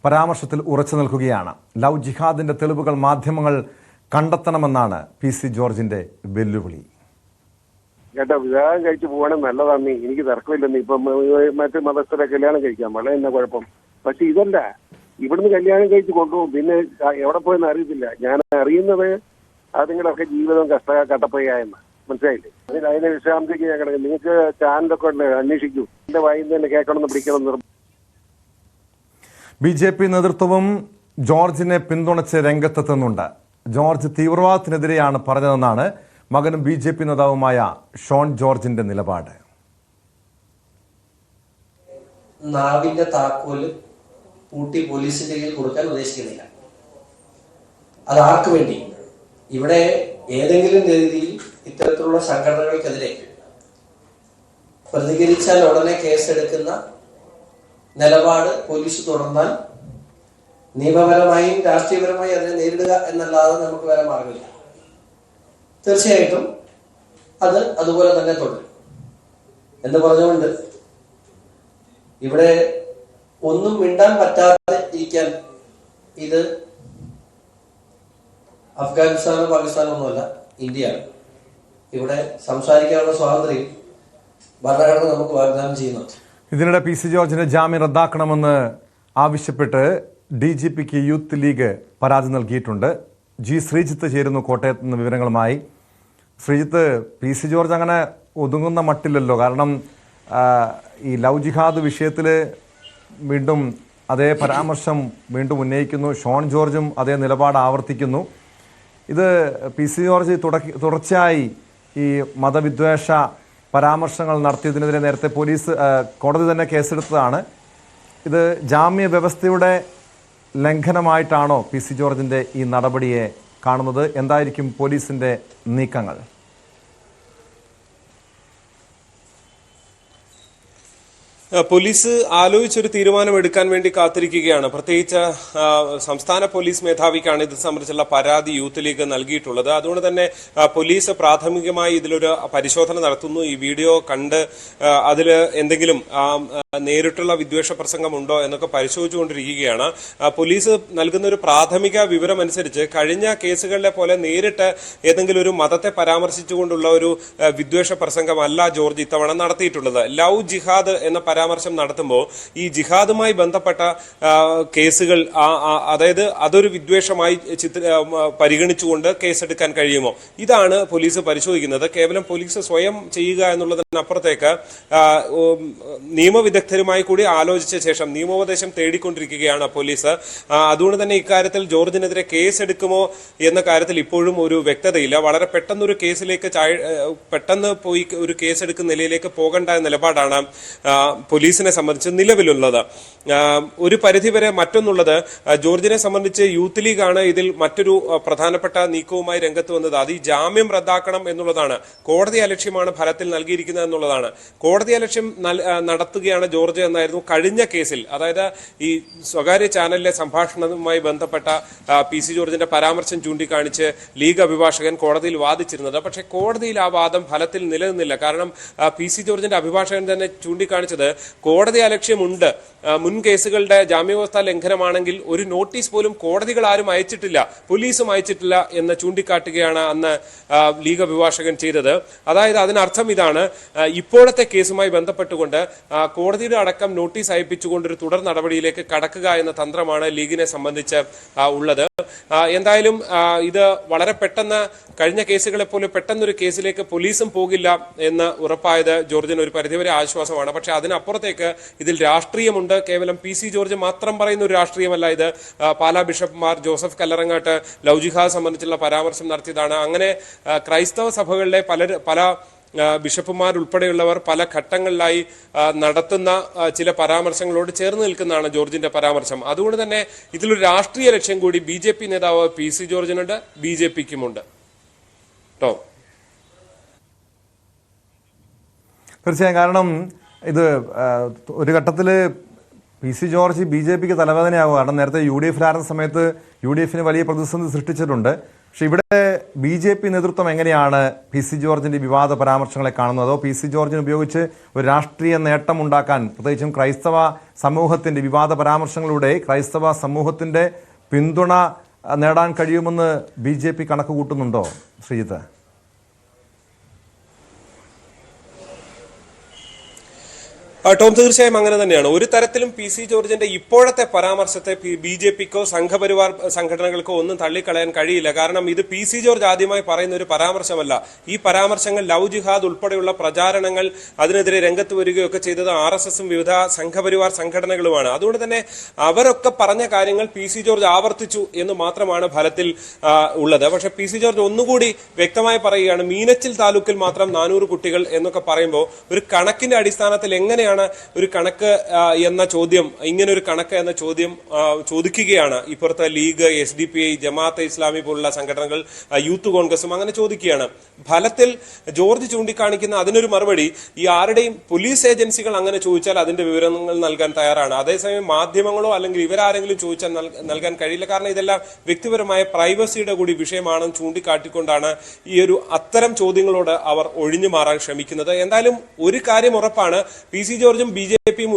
പരാമർശത്തിൽ ഉറച്ചു നിൽക്കുകയാണ്. ലവ് ജിഹാദിന്റെ തെളിവുകൾ മാധ്യമങ്ങൾ കണ്ടെത്തണമെന്നാണ് PC ജോർജിന്റെ വെല്ലുവിളി. കേട്ടോ, വിവാഹം കഴിച്ച് പോകണം നല്ലതാണ്, എനിക്ക് തർക്കമില്ലെന്ന്. ഇപ്പം മറ്റു മതസ്ഥരെ കല്യാണം കഴിക്കാം, വളരെ എന്നാ കുഴപ്പം. പക്ഷെ ഇതല്ല, ഇവിടുന്ന് കല്യാണം കഴിച്ച് കൊണ്ടുപോകും, പിന്നെ എവിടെ പോയെന്ന് അറിയത്തില്ല. ഞാൻ അറിയുന്നത് അതുങ്ങളൊക്കെ ജീവിതം കട്ടപ്പയ്യായെന്ന് മനസ്സിലായില്ലേ. അതിന്റെ വിശ്രാന്തിക്ക് ഞാൻ കിടക്കും. നിങ്ങൾക്ക് ചാനലൊക്കെ ഉണ്ട്, അന്വേഷിക്കൂ. എന്റെ വായിന്ന് തന്നെ കേൾക്കണമെന്ന് പിടിക്കണം. BJP നേതൃത്വവും ജോർജിനെ പിന്തുണച്ച് രംഗത്തെത്തുന്നുണ്ട്. ജോർജ് തീവ്രവാദത്തിനെതിരെയാണ് പറഞ്ഞതെന്നാണ് മകനും BJP നേതാവുമായ ഷോൺ ജോർജിന്റെ നിലപാട്. നാവിന്റെ താക്കോല് പൂട്ടി പോലീസിന്റെ കയ്യിൽ കൊടുക്കാൻ ഉദ്ദേശിക്കുന്നില്ല. അത് ആർക്ക് വേണ്ടി? ഇവിടെ ഏതെങ്കിലും രീതിയിൽ ഇത്തരത്തിലുള്ള സംഘടനകൾക്കെതിരെ പ്രതികരിച്ചാൽ ഉടനെ കേസെടുക്കുന്ന നിലപാട് പോലീസ് തുടർന്നാൽ നിയമപരമായും രാഷ്ട്രീയപരമായും അതിനെ നേരിടുക എന്നല്ലാതെ നമുക്ക് വേറെ മാർഗമില്ല. തീർച്ചയായിട്ടും അത് അതുപോലെ തന്നെ തുടരും എന്ന് പറഞ്ഞുകൊണ്ട് ഇവിടെ ഒന്നും മിണ്ടാൻ പറ്റാതെ ഇരിക്കാൻ ഇത് അഫ്ഗാനിസ്ഥാനോ പാകിസ്ഥാനോ ഒന്നുമല്ല, ഇന്ത്യയാണ്. ഇവിടെ സംസാരിക്കാനുള്ള സ്വാതന്ത്ര്യം ഭരണഘടന നമുക്ക് വാഗ്ദാനം ചെയ്യുന്നുണ്ട്. ഇതിനിടെ പി സി ജോർജിന്റെ ജാമ്യം റദ്ദാക്കണമെന്ന് ആവശ്യപ്പെട്ട് DGPക്ക് യൂത്ത് ലീഗ് പരാതി നൽകിയിട്ടുണ്ട്. ജി ശ്രീജിത്ത് ചേരുന്നു കോട്ടയത്ത് നിന്ന് വിവരങ്ങളുമായി. ശ്രീജിത്ത്, പി സി ജോർജ് അങ്ങനെ ഒതുങ്ങുന്ന മട്ടില്ലല്ലോ. കാരണം ഈ ലവ് ജിഹാദ് വിഷയത്തിൽ വീണ്ടും അതേ പരാമർശം വീണ്ടും ഉന്നയിക്കുന്നു. ഷോൺ ജോർജും അതേ നിലപാട് ആവർത്തിക്കുന്നു. ഇത് പി സി ജോർജ് തുടർച്ചയായി ഈ മതവിദ്വേഷ പരാമർശങ്ങൾ നടത്തിയതിനെതിരെ നേരത്തെ കോടതി തന്നെ കേസെടുത്തതാണ്. ഇത് ജാമ്യ വ്യവസ്ഥയുടെ ലംഘനമായിട്ടാണോ പി സി ജോർജിൻ്റെ ഈ നടപടിയെ കാണുന്നത്? എന്തായിരിക്കും പോലീസിൻ്റെ നീക്കങ്ങൾ? പോലീസ് ആലോചിച്ചൊരു തീരുമാനം എടുക്കാൻ വേണ്ടി കാത്തിരിക്കുകയാണ്. പ്രത്യേകിച്ച് സംസ്ഥാന പോലീസ് മേധാവിക്കാണ് ഇത് സംബന്ധിച്ചുള്ള പരാതി യൂത്ത് ലീഗ് നൽകിയിട്ടുള്ളത്. അതുകൊണ്ട് തന്നെ പോലീസ് പ്രാഥമികമായി ഇതിലൊരു പരിശോധന നടത്തുന്നു. ഈ വീഡിയോ കണ്ട് അതിൽ എന്തെങ്കിലും നേരിട്ടുള്ള വിദ്വേഷ പ്രസംഗമുണ്ടോ എന്നൊക്കെ പരിശോധിച്ചുകൊണ്ടിരിക്കുകയാണ്. പോലീസ് നൽകുന്ന ഒരു പ്രാഥമിക വിവരം അനുസരിച്ച് കഴിഞ്ഞ കേസുകളിലെ പോലെ നേരിട്ട് ഏതെങ്കിലും ഒരു മതത്തെ പരാമർശിച്ചുകൊണ്ടുള്ള ഒരു വിദ്വേഷ പ്രസംഗമല്ല ജോർജ് ഇത്തവണ നടത്തിയിട്ടുള്ളത്. ലവ് ജിഹാദ് എന്ന പരാമർശം നടത്തുമ്പോൾ ഈ ജിഹാദുമായി ബന്ധപ്പെട്ട കേസുകൾ അതായത് അതൊരു വിദ്വേഷമായി പരിഗണിച്ചുകൊണ്ട് കേസെടുക്കാൻ കഴിയുമോ? ഇതാണ് പോലീസ് പരിശോധിക്കുന്നത്. കേവലം പോലീസ് സ്വയം ചെയ്യുക എന്നുള്ളതിനപ്പുറത്തേക്ക് നിയമവിദഗ്ധരുമായി കൂടി ആലോചിച്ച ശേഷം നിയമോപദേശം തേടിക്കൊണ്ടിരിക്കുകയാണ് പോലീസ്. അതുകൊണ്ട് തന്നെ ഇക്കാര്യത്തിൽ ജോർജിനെതിരെ കേസെടുക്കുമോ എന്ന കാര്യത്തിൽ ഇപ്പോഴും ഒരു വ്യക്തതയില്ല. വളരെ പെട്ടെന്നൊരു കേസിലേക്ക് പെട്ടെന്ന് പോയി ഒരു കേസെടുക്കുന്ന നിലയിലേക്ക് പോകേണ്ട നിലപാടാണ് പോലീസിനെ സംബന്ധിച്ച് നിലവിലുള്ളത്. ഒരു പരിധിവരെ മറ്റൊന്നുള്ളത്, ജോർജിനെ സംബന്ധിച്ച് യൂത്ത് ലീഗാണ് ഇതിൽ മറ്റൊരു പ്രധാനപ്പെട്ട നീക്കവുമായി രംഗത്ത് വന്നത്. അത് ഈ ജാമ്യം റദ്ദാക്കണം എന്നുള്ളതാണ്. കോടതി അലക്ഷ്യമാണ് ഫലത്തിൽ നൽകിയിരിക്കുന്നത് എന്നുള്ളതാണ്. കോടതി അലക്ഷ്യം നടത്തുകയാണ് ജോർജ് എന്നായിരുന്നു കഴിഞ്ഞ കേസിൽ, അതായത് ഈ സ്വകാര്യ ചാനലിലെ സംഭാഷണവുമായി ബന്ധപ്പെട്ട പി സി ജോർജിന്റെ പരാമർശം ചൂണ്ടിക്കാണിച്ച് ലീഗ് അഭിഭാഷകൻ കോടതിയിൽ വാദിച്ചിരുന്നത്. പക്ഷേ കോടതിയിൽ ആ വാദം ഫലത്തിൽ നിലനിന്നില്ല. കാരണം പി സി ജോർജിന്റെ അഭിഭാഷകൻ തന്നെ ചൂണ്ടിക്കാണിച്ചത് കോടതി അലക്ഷ്യമുണ്ട്. മുൻ കേസുകളുടെ ജാമ്യാവസ്ഥ ലംഘനമാണെങ്കിൽ ഒരു നോട്ടീസ് പോലും കോടതികൾ ആരും അയച്ചിട്ടില്ല, പോലീസും അയച്ചിട്ടില്ല എന്ന് ചൂണ്ടിക്കാട്ടുകയാണ് അന്ന് ലീഗ് അഭിഭാഷകൻ ചെയ്തത്. അതായത് അതിനർത്ഥം ഇതാണ്, ഇപ്പോഴത്തെ കേസുമായി ബന്ധപ്പെട്ടുകൊണ്ട് കോടതിയുടെ അടക്കം നോട്ടീസ് അയപ്പിച്ചുകൊണ്ടൊരു തുടർ നടപടിയിലേക്ക് കടക്കുക എന്ന തന്ത്രമാണ് ലീഗിനെ സംബന്ധിച്ച് ഉള്ളത്. എന്തായാലും ഇത് വളരെ പെട്ടെന്ന് കഴിഞ്ഞ കേസുകളെ പോലെ പെട്ടെന്നൊരു കേസിലേക്ക് പോലീസും പോകില്ല എന്ന് ഉറപ്പായത് ജോർജിന് ഒരു പരിധിവരെ ആശ്വാസമാണ്. പക്ഷെ അതിനപ്പുറത്തേക്ക് ഇതിൽ രാഷ്ട്രീയമുണ്ട്. കേവലം പി സി ജോർജ് മാത്രം പറയുന്ന ഒരു രാഷ്ട്രീയമല്ല ഇത്. പാലാ ബിഷപ്പ്മാർ ജോസഫ് കല്ലറങ്ങാട്ട് ലവ് ജിഹാദ് സംബന്ധിച്ചുള്ള പരാമർശം നടത്തിയതാണ്. അങ്ങനെ ക്രൈസ്തവ സഭകളിലെ പല ബിഷപ്പുമാരുൾപ്പെടെയുള്ളവർ പല ഘട്ടങ്ങളിലായി നടത്തുന്ന ചില പരാമർശങ്ങളോട് ചേർന്ന് നിൽക്കുന്നതാണ് ജോർജിന്റെ പരാമർശം. അതുകൊണ്ട് തന്നെ ഇതിലൊരു രാഷ്ട്രീയ ലക്ഷ്യം കൂടി BJP നേതാവ് പി സി ജോർജിനുണ്ട്, BJPക്കുമുണ്ട്. തീർച്ചയായും. കാരണം ഇത് ഒരു ഘട്ടത്തിൽ പി സി ജോർജ് BJPക്ക് തലവേദനയാകും. കാരണം നേരത്തെ UDF-ലായിരുന്ന സമയത്ത് UDF-ന് വലിയ പ്രതിസന്ധി സൃഷ്ടിച്ചിട്ടുണ്ട്. പക്ഷെ ഇവിടെ BJP നേതൃത്വം എങ്ങനെയാണ് പി സി ജോർജിന്റെ വിവാദ പരാമർശങ്ങളെ കാണുന്നത്? അതോ പി സി ജോർജിനെ ഉപയോഗിച്ച് ഒരു രാഷ്ട്രീയ നേട്ടം ഉണ്ടാക്കാൻ, പ്രത്യേകിച്ചും ക്രൈസ്തവ സമൂഹത്തിന്റെ വിവാദ പരാമർശങ്ങളിലൂടെ ക്രൈസ്തവ സമൂഹത്തിന്റെ പിന്തുണ നേടാൻ കഴിയുമെന്ന് BJP കണക്ക് കൂട്ടുന്നുണ്ടോ ശ്രീജിത്ത്? ടോം, തീർച്ചയായും അങ്ങനെ തന്നെയാണ്. ഒരു തരത്തിലും പി സി ജോർജിന്റെ ഇപ്പോഴത്തെ പരാമർശത്തെ BJPക്കോ സംഘപരിവാർ സംഘടനകൾക്കോ ഒന്നും തള്ളിക്കളയാൻ കഴിയില്ല. കാരണം ഇത് പി സി ജോർജ് ആദ്യമായി പറയുന്ന ഒരു പരാമർശമല്ല. ഈ പരാമർശങ്ങൾ ലവ് ജിഹാദ് ഉൾപ്പെടെയുള്ള പ്രചാരണങ്ങൾ അതിനെതിരെ രംഗത്ത് വരികയൊക്കെ ചെയ്തത് RSSും വിവിധ സംഘപരിവാർ സംഘടനകളുമാണ്. അതുകൊണ്ട് തന്നെ അവരൊക്കെ പറഞ്ഞ കാര്യങ്ങൾ പി സി ജോർജ് ആവർത്തിച്ചു എന്ന് മാത്രമാണ് ഫലത്തിൽ ഉള്ളത്. പക്ഷെ പി സി ജോർജ് ഒന്നുകൂടി വ്യക്തമായി പറയുകയാണ്, മീനച്ചിൽ താലൂക്കിൽ മാത്രം 400 കുട്ടികൾ എന്നൊക്കെ പറയുമ്പോൾ ഒരു കണക്കിന്റെ അടിസ്ഥാനത്തിൽ എങ്ങനെയാണ് എന്തിനാണ് ഒരു കണക്ക് എന്ന ചോദ്യം, ഇങ്ങനൊരു കണക്ക് എന്ന ചോദ്യം ചോദിക്കുകയാണ് ഇപ്പുറത്തെ ലീഗ്, SDPI, ജമാഅത്തെ ഇസ്ലാമി പോലുള്ള സംഘടനകൾ, യൂത്ത് കോൺഗ്രസും അങ്ങനെ ചോദിക്കുകയാണ്. ഫലത്തിൽ ജോർജ് ചൂണ്ടിക്കാണിക്കുന്ന അതിനൊരു മറുപടി ഈ ആരുടെയും പോലീസ് ഏജൻസികൾ അങ്ങനെ ചോദിച്ചാൽ അതിന്റെ വിവരങ്ങൾ നൽകാൻ തയ്യാറാണ്. അതേസമയം മാധ്യമങ്ങളോ അല്ലെങ്കിൽ ഇവരാരെങ്കിലും ചോദിച്ചാൽ നൽകാൻ കഴിയില്ല. കാരണം ഇതെല്ലാം വ്യക്തിപരമായ പ്രൈവസിയുടെ കൂടി വിഷയമാണെന്ന് ചൂണ്ടിക്കാട്ടിക്കൊണ്ടാണ് ഈ ഒരു അത്തരം ചോദ്യങ്ങളോട് അവർ ഒഴിഞ്ഞു മാറാൻ ശ്രമിക്കുന്നത്. എന്തായാലും ഒരു കാര്യം ഉറപ്പാണ്, PC ജോർജും BJPയും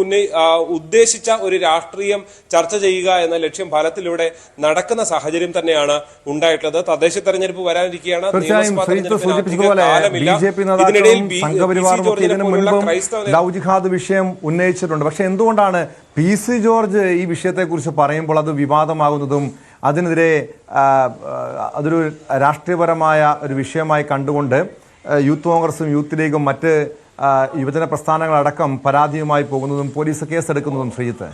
ഉദ്ദേശിച്ച ഒരു രാഷ്ട്രീയം ചർച്ച ചെയ്യുക എന്ന ലക്ഷ്യം ഫലത്തിലൂടെ നടക്കുന്ന സാഹചര്യം തന്നെയാണ് ഉണ്ടായിട്ടുള്ളത്. തദ്ദേശ തെരഞ്ഞെടുപ്പ് വരാനിരിക്കുകയാണ്. നിയമസഭാ ലവ് ജിഹാദ് വിഷയം ഉന്നയിച്ചിട്ടുണ്ട്. പക്ഷെ എന്തുകൊണ്ടാണ് PC ജോർജ് ഈ വിഷയത്തെക്കുറിച്ച് പറയുമ്പോൾ അത് വിവാദമാകുന്നതും അതിനെതിരെ അതൊരു രാഷ്ട്രീയപരമായ ഒരു വിഷയമായി കണ്ടുകൊണ്ട് യൂത്ത് കോൺഗ്രസും യൂത്ത് ലീഗും മറ്റ് യുവജന പ്രസ്ഥാനങ്ങളടക്കം പരാതിയുമായി പോകുന്നതും പോലീസ് കേസെടുക്കുന്നതും? ശ്രീജിത്ത്,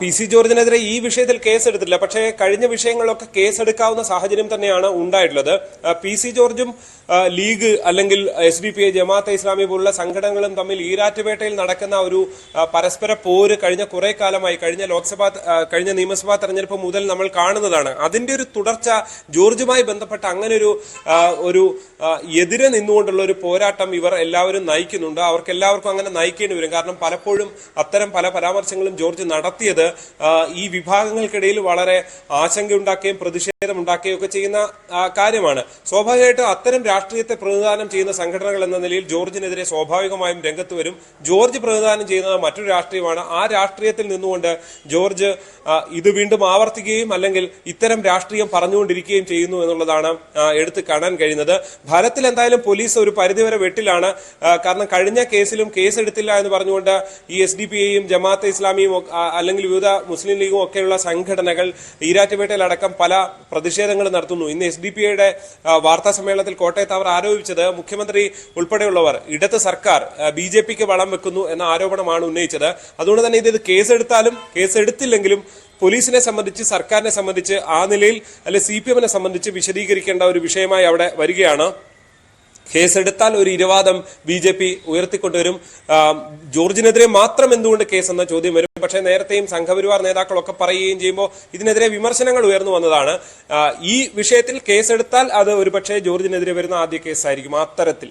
PC ജോർജിനെതിരെ ഈ വിഷയത്തിൽ കേസെടുത്തില്ല. പക്ഷേ കഴിഞ്ഞ വിഷയങ്ങളിലൊക്കെ കേസെടുക്കാവുന്ന സാഹചര്യം തന്നെയാണ് ഉണ്ടായിട്ടുള്ളത്. PC ജോർജും ലീഗ് അല്ലെങ്കിൽ SDPI, ജമാഅത്തെ ഇസ്ലാമി പോലുള്ള സംഘടനകളും തമ്മിൽ ഈരാറ്റുപേട്ടയിൽ നടക്കുന്ന ഒരു പരസ്പര പോര് കഴിഞ്ഞ കുറെ കാലമായി, കഴിഞ്ഞ നിയമസഭാ തെരഞ്ഞെടുപ്പ് മുതൽ നമ്മൾ കാണുന്നതാണ്. അതിന്റെ ഒരു തുടർച്ച ജോർജുമായി ബന്ധപ്പെട്ട അങ്ങനെ ഒരു എതിരെ നിന്നുകൊണ്ടുള്ള ഒരു പോരാട്ടം ഇവർ എല്ലാവരും നയിക്കുന്നുണ്ട്. അവർക്ക് എല്ലാവർക്കും അങ്ങനെ നയിക്കേണ്ടി വരും. കാരണം പലപ്പോഴും അത്തരം പല പരാമർശങ്ങളും ജോർജ് നടത്തിയത് ഈ വിഭാഗങ്ങൾക്കിടയിൽ വളരെ ആശങ്കയുണ്ടാക്കുകയും പ്രതിഷേധമുണ്ടാക്കുകയും ഒക്കെ ചെയ്യുന്ന കാര്യമാണ്. സ്വാഭാവികമായിട്ടും അത്തരം രാഷ്ട്രീയത്തെ പ്രതിനിധാനം ചെയ്യുന്ന സംഘടനകൾ എന്ന നിലയിൽ ജോർജിനെതിരെ സ്വാഭാവികമായും രംഗത്ത് വരും. ജോർജ് പ്രതിനിധാനം ചെയ്യുന്നത് മറ്റൊരു രാഷ്ട്രീയമാണ്. ആ രാഷ്ട്രീയത്തിൽ നിന്നുകൊണ്ട് ജോർജ് ഇത് വീണ്ടും ആവർത്തിക്കുകയും അല്ലെങ്കിൽ ഇത്തരം രാഷ്ട്രീയം പറഞ്ഞുകൊണ്ടിരിക്കുകയും ചെയ്യുന്നു എന്നുള്ളതാണ് എടുത്തു കാണാൻ കഴിയുന്നത്. ഫലത്തിൽ എന്തായാലും പോലീസ് ഒരു പരിധിവരെ വെട്ടിലാണ്. കാരണം കഴിഞ്ഞ കേസിലും കേസെടുത്തില്ല എന്ന് പറഞ്ഞുകൊണ്ട് ഈ SDPIയും ജമാഅത്തെ ഇസ്ലാമിയും അല്ലെങ്കിൽ വിവിധ മുസ്ലിം ലീഗും ഒക്കെയുള്ള സംഘടനകൾ ഈരാറ്റുപേട്ടയിലടക്കം പല പ്രതിഷേധങ്ങൾ നടത്തുന്നു. ഇന്ന് SDPIയുടെ വാർത്താ സമ്മേളനത്തിൽ കോട്ടയത്ത് അവർ ആരോപിച്ചത് മുഖ്യമന്ത്രി ഉൾപ്പെടെയുള്ളവർ ഇടത് സർക്കാർ BJPക്ക് വളം വെക്കുന്നു എന്ന ആരോപണമാണ് ഉന്നയിച്ചത്. അതുകൊണ്ട് തന്നെ ഇത് കേസെടുത്താലും കേസെടുത്തില്ലെങ്കിലും പോലീസിനെ സംബന്ധിച്ച്, സർക്കാരിനെ സംബന്ധിച്ച്, ആ നിലയിൽ അല്ലെ CPMനെ സംബന്ധിച്ച് വിശദീകരിക്കേണ്ട ഒരു വിഷയമായി അവിടെ വരികയാണ്. കേസെടുത്താൽ ഒരു ഇരവാദം BJP ഉയർത്തിക്കൊണ്ടുവരും. ജോർജിനെതിരെ മാത്രം എന്തുകൊണ്ട് കേസെന്ന ചോദ്യം വരും. പക്ഷേ നേരത്തെയും സംഘപരിവാർ നേതാക്കളൊക്കെ പറയുകയും ചെയ്യുമ്പോൾ ഇതിനെതിരെ വിമർശനങ്ങൾ ഉയർന്നു വന്നതാണ്. ഈ വിഷയത്തിൽ കേസെടുത്താൽ അത് ഒരുപക്ഷെ ജോർജിനെതിരെ വരുന്ന ആദ്യ കേസായിരിക്കും. അത്തരത്തിൽ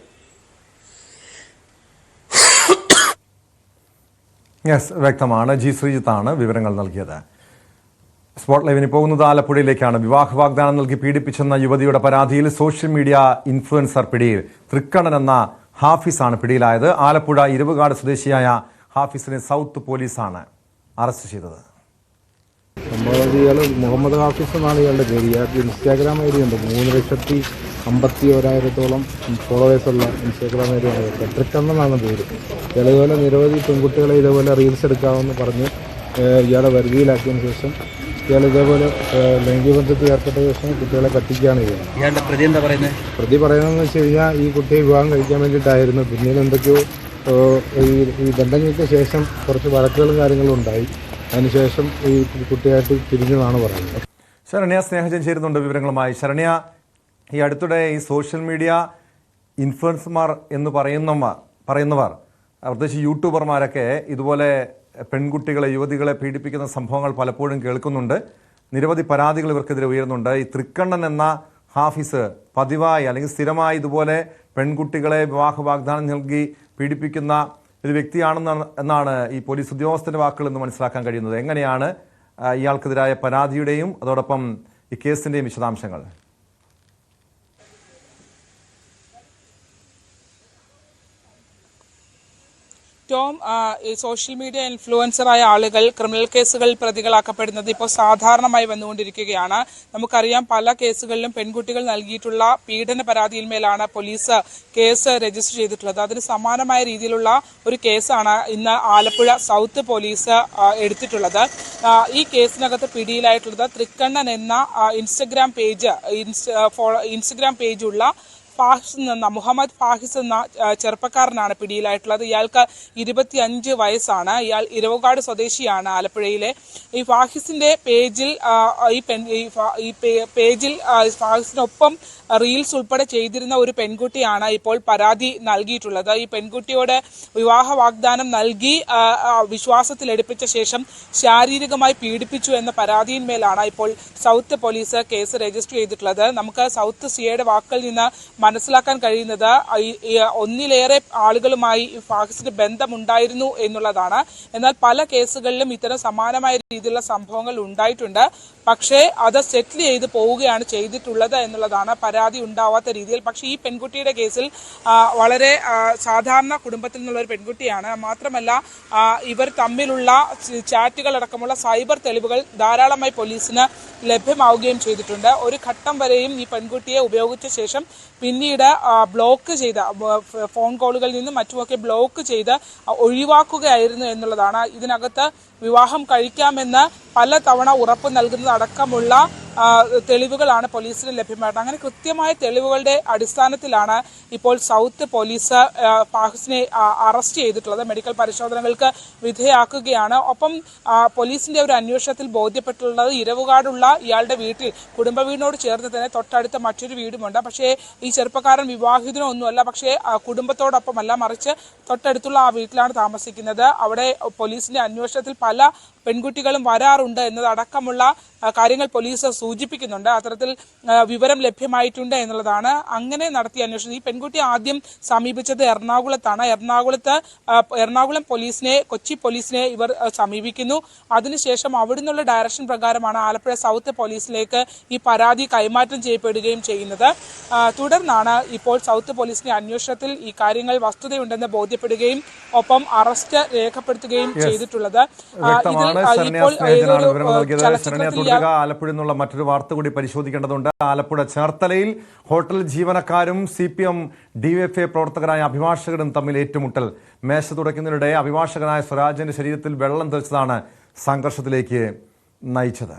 വ്യക്തമാണ്. G. ശ്രീജിത്താണ് വിവരങ്ങൾ നൽകിയത്. സ്പോട്ട് ലൈവിന് പോകുന്നത് ആലപ്പുഴയിലേക്കാണ്. വിവാഹ വാഗ്ദാനം നൽകി പീഡിപ്പിച്ചെന്ന യുവതിയുടെ പരാതിയിൽ സോഷ്യൽ മീഡിയ ഇൻഫ്ലുവൻസർ പിടിയിൽ. തൃക്കണ്ണൻ എന്ന ഹാഫിസാണ് പിടിയിലായത്. ആലപ്പുഴ ഇരുവുകാട് സ്വദേശിയായ ഹാഫിസിനെ സൗത്ത് പോലീസാണ് അറസ്റ്റ് ചെയ്തത്. ഇയാൾ മുഹമ്മദ് ഹാഫിസ് എന്നാണ് ഇയാളുടെ പേര്. ഇയാൾക്ക് ഇൻസ്റ്റാഗ്രാം ഐ ഡി ഉണ്ട്. 3,51,000 ഫോളോവേഴ്സുള്ള ഇൻസ്റ്റാഗ്രാം ഐ ഡി ആണ്. തൃക്കണ്ണനാണ് പേര്. ഇതുപോലെ നിരവധി പെൺകുട്ടികളെ ഇതേപോലെ റീൽസ് എടുക്കാമെന്ന് പറഞ്ഞ് ഇയാളെ വരുതിയിലാക്കിയതിനു ശേഷം ഇയാൾ ഇതേപോലെ ലൈംഗിക ബന്ധത്തിൽ ഏർപ്പെട്ട ശേഷം കുട്ടികളെ പറ്റിക്കുകയാണ് ചെയ്യുന്നത്. ഇയാളുടെ പ്രതി എന്താ പറയുന്നത്? പ്രതി പറയുന്നതെന്ന് വെച്ച് കഴിഞ്ഞാൽ ഈ കുട്ടിയെ വിവാഹം കഴിക്കാൻ വേണ്ടിയിട്ടായിരുന്നു. പിന്നീട് എന്തൊക്കെയോ ഈ ബന്ധം കിട്ടിയ ശേഷം കുറച്ച് വഴക്കുകളും കാര്യങ്ങളും ഉണ്ടായി. അതിനുശേഷം ഈ കുട്ടിയായിട്ട് പിരിഞ്ഞതാണ് പറയുന്നത്. ശരണ്യ സ്നേഹജൻ ചേരുന്നുണ്ട് വിവരങ്ങളുമായി. ശരണ്യ, ഈ അടുത്തിടെ ഈ സോഷ്യൽ മീഡിയ ഇൻഫ്ലുവൻസർമാർ എന്ന് പറയുന്നവർ പ്രത്യേകിച്ച് യൂട്യൂബർമാരൊക്കെ ഇതുപോലെ പെൺകുട്ടികളെ, യുവതികളെ പീഡിപ്പിക്കുന്ന സംഭവങ്ങൾ പലപ്പോഴും കേൾക്കുന്നുണ്ട്. നിരവധി പരാതികൾ ഇവർക്കെതിരെ ഉയരുന്നുണ്ട്. ഈ തൃക്കണ്ണൻ എന്ന ഹാഫിസ് പതിവായി അല്ലെങ്കിൽ സ്ഥിരമായി ഇതുപോലെ പെൺകുട്ടികളെ വിവാഹ വാഗ്ദാനം നൽകി പീഡിപ്പിക്കുന്ന ഒരു വ്യക്തിയാണെന്നാണ് ഈ പോലീസ് ഉദ്യോഗസ്ഥന്റെ വാക്കുകളിൽ നിന്ന് മനസ്സിലാക്കാൻ കഴിയുന്നത്. എങ്ങനെയാണ് ഇയാൾക്കെതിരായ പരാതിയുടെയും അതോടൊപ്പം ഈ കേസിന്റെയും വിശദാംശങ്ങൾ? ടോം, ഈ സോഷ്യൽ മീഡിയ ഇൻഫ്ലുവൻസറായ ആളുകൾ ക്രിമിനൽ കേസുകൾ പ്രതികളാക്കപ്പെടുന്നത് ഇപ്പോൾ സാധാരണമായി വന്നുകൊണ്ടിരിക്കുകയാണ്. നമുക്കറിയാം, പല കേസുകളിലും പെൺകുട്ടികൾ നൽകിയിട്ടുള്ള പീഡന പരാതിയിന്മേലാണ് പോലീസ് കേസ് രജിസ്റ്റർ ചെയ്തിട്ടുള്ളത്. അതിന് സമാനമായ രീതിയിലുള്ള ഒരു കേസാണ് ഇന്ന് ആലപ്പുഴ സൗത്ത് പോലീസ് എടുത്തിട്ടുള്ളത്. ഈ കേസിനകത്ത് പിടിയിലായിട്ടുള്ളത് തൃക്കണ്ണൻ എന്ന ഇൻസ്റ്റഗ്രാം പേജുള്ള മുഹമ്മദ് ഫാഹിസ് എന്ന ചെറുപ്പക്കാരനാണ് പിടിയിലായിട്ടുള്ളത്. ഇയാൾക്ക് 25 വയസ്സാണ്. ഇയാൾ ഇരവുകാട് സ്വദേശിയാണ്, ആലപ്പുഴയിലെ. ഈ ഫാഹിസിന്റെ പേജിൽ ഫാഹിസിനൊപ്പം റീൽസ് ഉൾപ്പെടെ ചെയ്തിരുന്ന ഒരു പെൺകുട്ടിയാണ് ഇപ്പോൾ പരാതി നൽകിയിട്ടുള്ളത്. ഈ പെൺകുട്ടിയോട് വിവാഹ വാഗ്ദാനം നൽകി വിശ്വാസത്തിലെടുപ്പിച്ച ശേഷം ശാരീരികമായി പീഡിപ്പിച്ചു എന്ന പരാതിയിന്മേലാണ് ഇപ്പോൾ സൗത്ത് പോലീസ് കേസ് രജിസ്റ്റർ ചെയ്തിട്ടുള്ളത്. നമുക്ക് സൗത്ത് സിഐയുടെ വാക്കുകളിൽ നിന്ന് മനസ്സിലാക്കാൻ കഴിയുന്നത് ഒന്നിലേറെ ആളുകളുമായി ഫാഹിസിന് ബന്ധമുണ്ടായിരുന്നു എന്നുള്ളതാണ്. എന്നാൽ പല കേസുകളിലും ഇത്തരം സമാനമായ രീതിയിലുള്ള സംഭവങ്ങൾ ഉണ്ടായിട്ടുണ്ട്. പക്ഷേ അത് സെറ്റിൽ ചെയ്ത് പോവുകയാണ് ചെയ്തിട്ടുള്ളത് എന്നുള്ളതാണ്, പരാതി ഉണ്ടാവാത്ത രീതിയിൽ. പക്ഷേ ഈ പെൺകുട്ടിയുടെ കേസിൽ വളരെ സാധാരണ കുടുംബത്തിൽ നിന്നുള്ള ഒരു പെൺകുട്ടിയാണ്. മാത്രമല്ല ഇവർ തമ്മിലുള്ള ചാറ്റുകളടക്കമുള്ള സൈബർ തെളിവുകൾ ധാരാളമായി പോലീസിന് ലഭ്യമാവുകയും ചെയ്തിട്ടുണ്ട്. ഒരു ഘട്ടം വരെയും ഈ പെൺകുട്ടിയെ ഉപയോഗിച്ച ശേഷം പിന്നീട് ബ്ലോക്ക് ചെയ്ത ഫോൺ കോളുകളിൽ നിന്നും മറ്റുമൊക്കെ ബ്ലോക്ക് ചെയ്ത് ഒഴിവാക്കുകയായിരുന്നു എന്നുള്ളതാണ്. ഇതിനകത്ത് വിവാഹം കഴിക്കാമെന്ന് പല തവണ ഉറപ്പ് നൽകുന്നത് അടക്കമുള്ള തെളിവുകളാണ് പോലീസിന് ലഭ്യമായിട്ട്. അങ്ങനെ കൃത്യമായ തെളിവുകളുടെ അടിസ്ഥാനത്തിലാണ് ഇപ്പോൾ സൗത്ത് പോലീസ് ഫാഹിസിനെ അറസ്റ്റ് ചെയ്തിട്ടുള്ളത്. മെഡിക്കൽ പരിശോധനകൾക്ക് വിധേയമാക്കുകയാണ്. ഒപ്പം പോലീസിന്റെ ഒരു അന്വേഷണത്തിൽ ബോധ്യപ്പെട്ടുള്ളത് ഇരവുകാടുള്ള ഇയാളുടെ വീട്ടിൽ, കുടുംബ വീടിനോട് ചേർന്ന് തന്നെ തൊട്ടടുത്ത മറ്റൊരു വീടുമുണ്ട്. പക്ഷേ ഈ ചെറുപ്പക്കാരൻ വിവാഹിതനോ ഒന്നുമല്ല, പക്ഷേ കുടുംബത്തോടൊപ്പമല്ല, മറിച്ച് തൊട്ടടുത്തുള്ള ആ വീട്ടിലാണ് താമസിക്കുന്നത്. അവിടെ പോലീസിന്റെ അന്വേഷണത്തിൽ പല പെൺകുട്ടികളും വരാറുണ്ട് എന്നതടക്കമുള്ള കാര്യങ്ങൾ പോലീസ് സൂചിപ്പിക്കുന്നുണ്ട്. അത്തരത്തിൽ വിവരം ലഭ്യമായിട്ടുണ്ട് എന്നുള്ളതാണ്. അങ്ങനെ നടത്തിയ അന്വേഷണം ഈ പെൺകുട്ടി ആദ്യം സമീപിച്ചത് എറണാകുളത്താണ്. എറണാകുളം പോലീസിനെ, കൊച്ചി പോലീസിനെ ഇവർ സമീപിക്കുന്നു. അതിനുശേഷം അവിടുന്നുള്ള ഡയറക്ഷൻ പ്രകാരമാണ് ആലപ്പുഴ സൗത്ത് പോലീസിലേക്ക് ഈ പരാതി കൈമാറ്റം ചെയ്യപ്പെടുകയും ചെയ്യുന്നത്. തുടർന്നാണ് ഇപ്പോൾ സൗത്ത് പോലീസിന്റെ അന്വേഷണത്തിൽ ഈ കാര്യങ്ങൾ വസ്തുതയുണ്ടെന്ന് ബോധ്യപ്പെടുകയും ഒപ്പം അറസ്റ്റ് രേഖപ്പെടുത്തുകയും ചെയ്തിട്ടുള്ളത്. ആലപ്പുഴ നിന്നുള്ള മറ്റൊരു വാർത്ത കൂടി പരിശോധിക്കേണ്ടതുണ്ട്. ആലപ്പുഴ ചേർത്തലയിൽ ഹോട്ടൽ ജീവനക്കാരും CPM DYFI പ്രവർത്തകരായ അഭിഭാഷകരും തമ്മിൽ ഏറ്റുമുട്ടൽ. മേശ തുടയ്ക്കുന്നതിനിടെ അഭിഭാഷകനായ സ്വരാജിന്റെ ശരീരത്തിൽ വെള്ളം തെറിച്ചതാണ് സംഘർഷത്തിലേക്ക് നയിച്ചത്.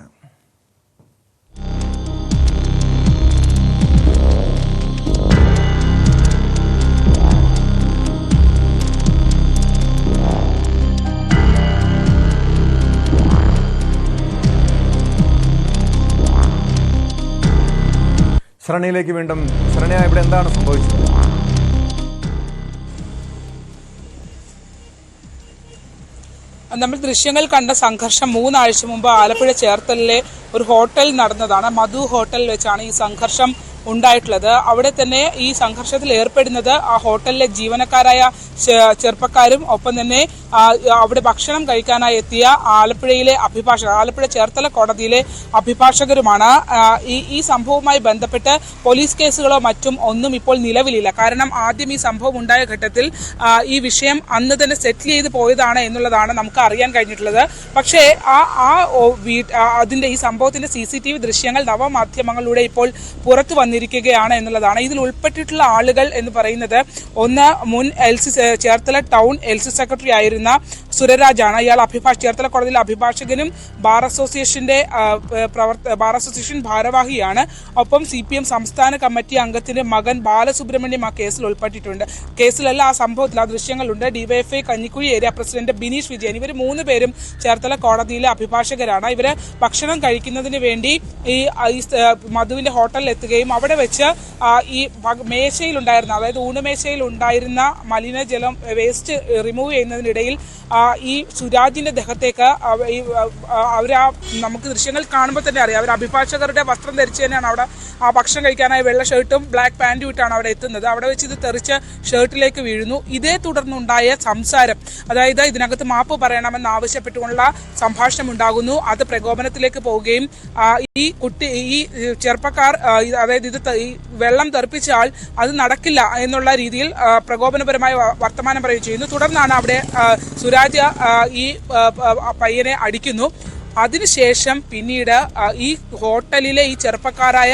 ശരണ്യയിലേക്ക് വീണ്ടും. ശരണ്യ, ഇവിടെ എന്താണ് സംഭവിച്ചത്? നമ്മൾ ദൃശ്യങ്ങൾ കണ്ട സംഘർഷം 3 ആഴ്ച മുമ്പ് ആലപ്പുഴ ചേർത്തലിലെ ഒരു ഹോട്ടലിൽ നടന്നതാണ്. മധു ഹോട്ടലിൽ വെച്ചാണ് ഈ സംഘർഷം ഉണ്ടായിട്ടുള്ളത്. അവിടെ തന്നെ ഈ സംഘർഷത്തിൽ ഏർപ്പെടുന്നത് ആ ഹോട്ടലിലെ ജീവനക്കാരായ ചെറുപ്പക്കാരും ഒപ്പം തന്നെ അവിടെ ഭക്ഷണം കഴിക്കാനായി എത്തിയ ആലപ്പുഴയിലെ അഭിഭാഷകർ, ആലപ്പുഴ ചേർത്തല കോടതിയിലെ അഭിഭാഷകരുമാണ്. ഈ സംഭവവുമായി ബന്ധപ്പെട്ട് പോലീസ് കേസുകളോ മറ്റും ഒന്നും ഇപ്പോൾ നിലവിലില്ല. കാരണം ആദ്യം ഈ സംഭവം ഉണ്ടായ ഘട്ടത്തിൽ ഈ വിഷയം അന്ന് തന്നെ സെറ്റിൽ ചെയ്ത് പോയതാണ് എന്നുള്ളതാണ് നമുക്ക് അറിയാൻ കഴിഞ്ഞിട്ടുള്ളത്. പക്ഷേ അതിന്റെ ഈ സംഭവത്തിന്റെ CCTV ദൃശ്യങ്ങൾ നവമാധ്യമങ്ങളിലൂടെ ഇപ്പോൾ പുറത്തു വന്നിരിക്കുകയാണ് എന്നുള്ളതാണ്. ഇതിൽ ഉൾപ്പെട്ടിട്ടുള്ള ആളുകൾ എന്ന് പറയുന്നത് ഒന്ന് മുൻ ചേർത്തല ടൗൺ LC സെക്രട്ടറി ആയിരുന്ന സുരരാജാണ്. ഇയാൾ ചേർത്തല കോടതിയിലെ അഭിഭാഷകനും ബാർ അസോസിയേഷൻ ഭാരവാഹിയാണ്. ഒപ്പം CPM സംസ്ഥാന കമ്മിറ്റി അംഗത്തിന്റെ മകൻ ബാലസുബ്രഹ്മണ്യം ആ കേസിൽ ഉൾപ്പെട്ടിട്ടുണ്ട്. കേസിലല്ല, ആ സംഭവത്തിൽ ആ ദൃശ്യങ്ങളുണ്ട്. DYFI Kanjikuzhi area president Bineesh Vijayan, ഇവർ 3 പേരും ചേർത്തല കോടതിയിലെ അഭിഭാഷകരാണ്. ഇവര് ഭക്ഷണം കഴിക്കുന്നതിന് വേണ്ടി ഈ മധുവിന്റെ ഹോട്ടലിൽ എത്തുകയും അവിടെ വെച്ച് ഈ മേശയിലുണ്ടായിരുന്ന, അതായത് ഊണുമേശയിൽ ഉണ്ടായിരുന്ന മലിനജലം വേസ്റ്റ് റിമൂവ് ചെയ്യുന്നതിനിടയിൽ ഈ സുരാജിന്റെ ദേഹത്തേക്ക് നമുക്ക് ദൃശ്യങ്ങൾ കാണുമ്പോൾ തന്നെ അറിയാം, അവർ അഭിഭാഷകരുടെ വസ്ത്രം ധരിച്ച് തന്നെയാണ് അവിടെ ആ ഭക്ഷണം കഴിക്കാനായി വെള്ള ഷർട്ടും ബ്ലാക്ക് പാൻറ്റും ഇട്ടാണ് അവിടെ എത്തുന്നത്. അവിടെ വെച്ച് ഇത് തെറിച്ച് ഷർട്ടിലേക്ക് വീഴുന്നു. ഇതേ തുടർന്നുണ്ടായ സംസാരം, അതായത് ഇതിനകത്ത് മാപ്പ് പറയണമെന്ന് ആവശ്യപ്പെട്ടുകൊണ്ടുള്ള സംഭാഷണം ഉണ്ടാകുന്നു. അത് പ്രകോപനത്തിലേക്ക് പോവുകയും ഈ ചെറുപ്പക്കാർ, അതായത് ഈ വെള്ളം തെറിപ്പിച്ച ആൾ അത് നടക്കില്ല എന്നുള്ള രീതിയിൽ പ്രകോപനപരമായ വർത്തമാനം പറയുകയും ചെയ്യുന്നു. തുടർന്നാണ് അവിടെ സുരാജ് ഈ പയ്യനെ അടിക്കുന്നു. അതിനുശേഷം പിന്നീട് ഈ ഹോട്ടലിലെ ഈ ചെറുപ്പക്കാരായ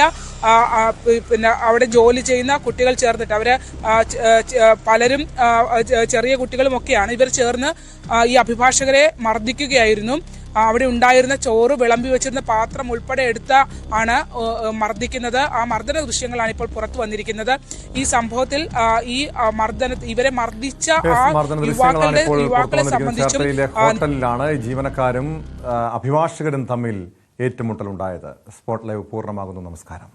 പിന്നെ അവിടെ ജോലി ചെയ്യുന്ന കുട്ടികൾ ചേർന്നിട്ട്, അവര് പലരും ചെറിയ കുട്ടികളുമൊക്കെയാണ്, ഇവർ ചേർന്ന് ഈ അഭിഭാഷകരെ മർദ്ദിക്കുകയായിരുന്നു. അവിടെ ഉണ്ടായിരുന്ന ചോറ് വിളമ്പി വെച്ചിരുന്ന പാത്രം ഉൾപ്പെടെ ആണ് മർദ്ദിക്കുന്നത്. ആ മർദ്ദന ദൃശ്യങ്ങളാണ് ഇപ്പോൾ പുറത്തു വന്നിരിക്കുന്നത്. ഈ സംഭവത്തിൽ ഇവരെ മർദ്ദിച്ച യുവാക്കളെ സംബന്ധിച്ചും ഹോട്ടലിലാണ് ജീവനക്കാരും അഭിഭാഷകരും തമ്മിൽ ഏറ്റുമുട്ടലുണ്ടായത്. സ്പോട്ട് ലൈവ് പൂർണ്ണമാകുന്നു. നമസ്കാരം.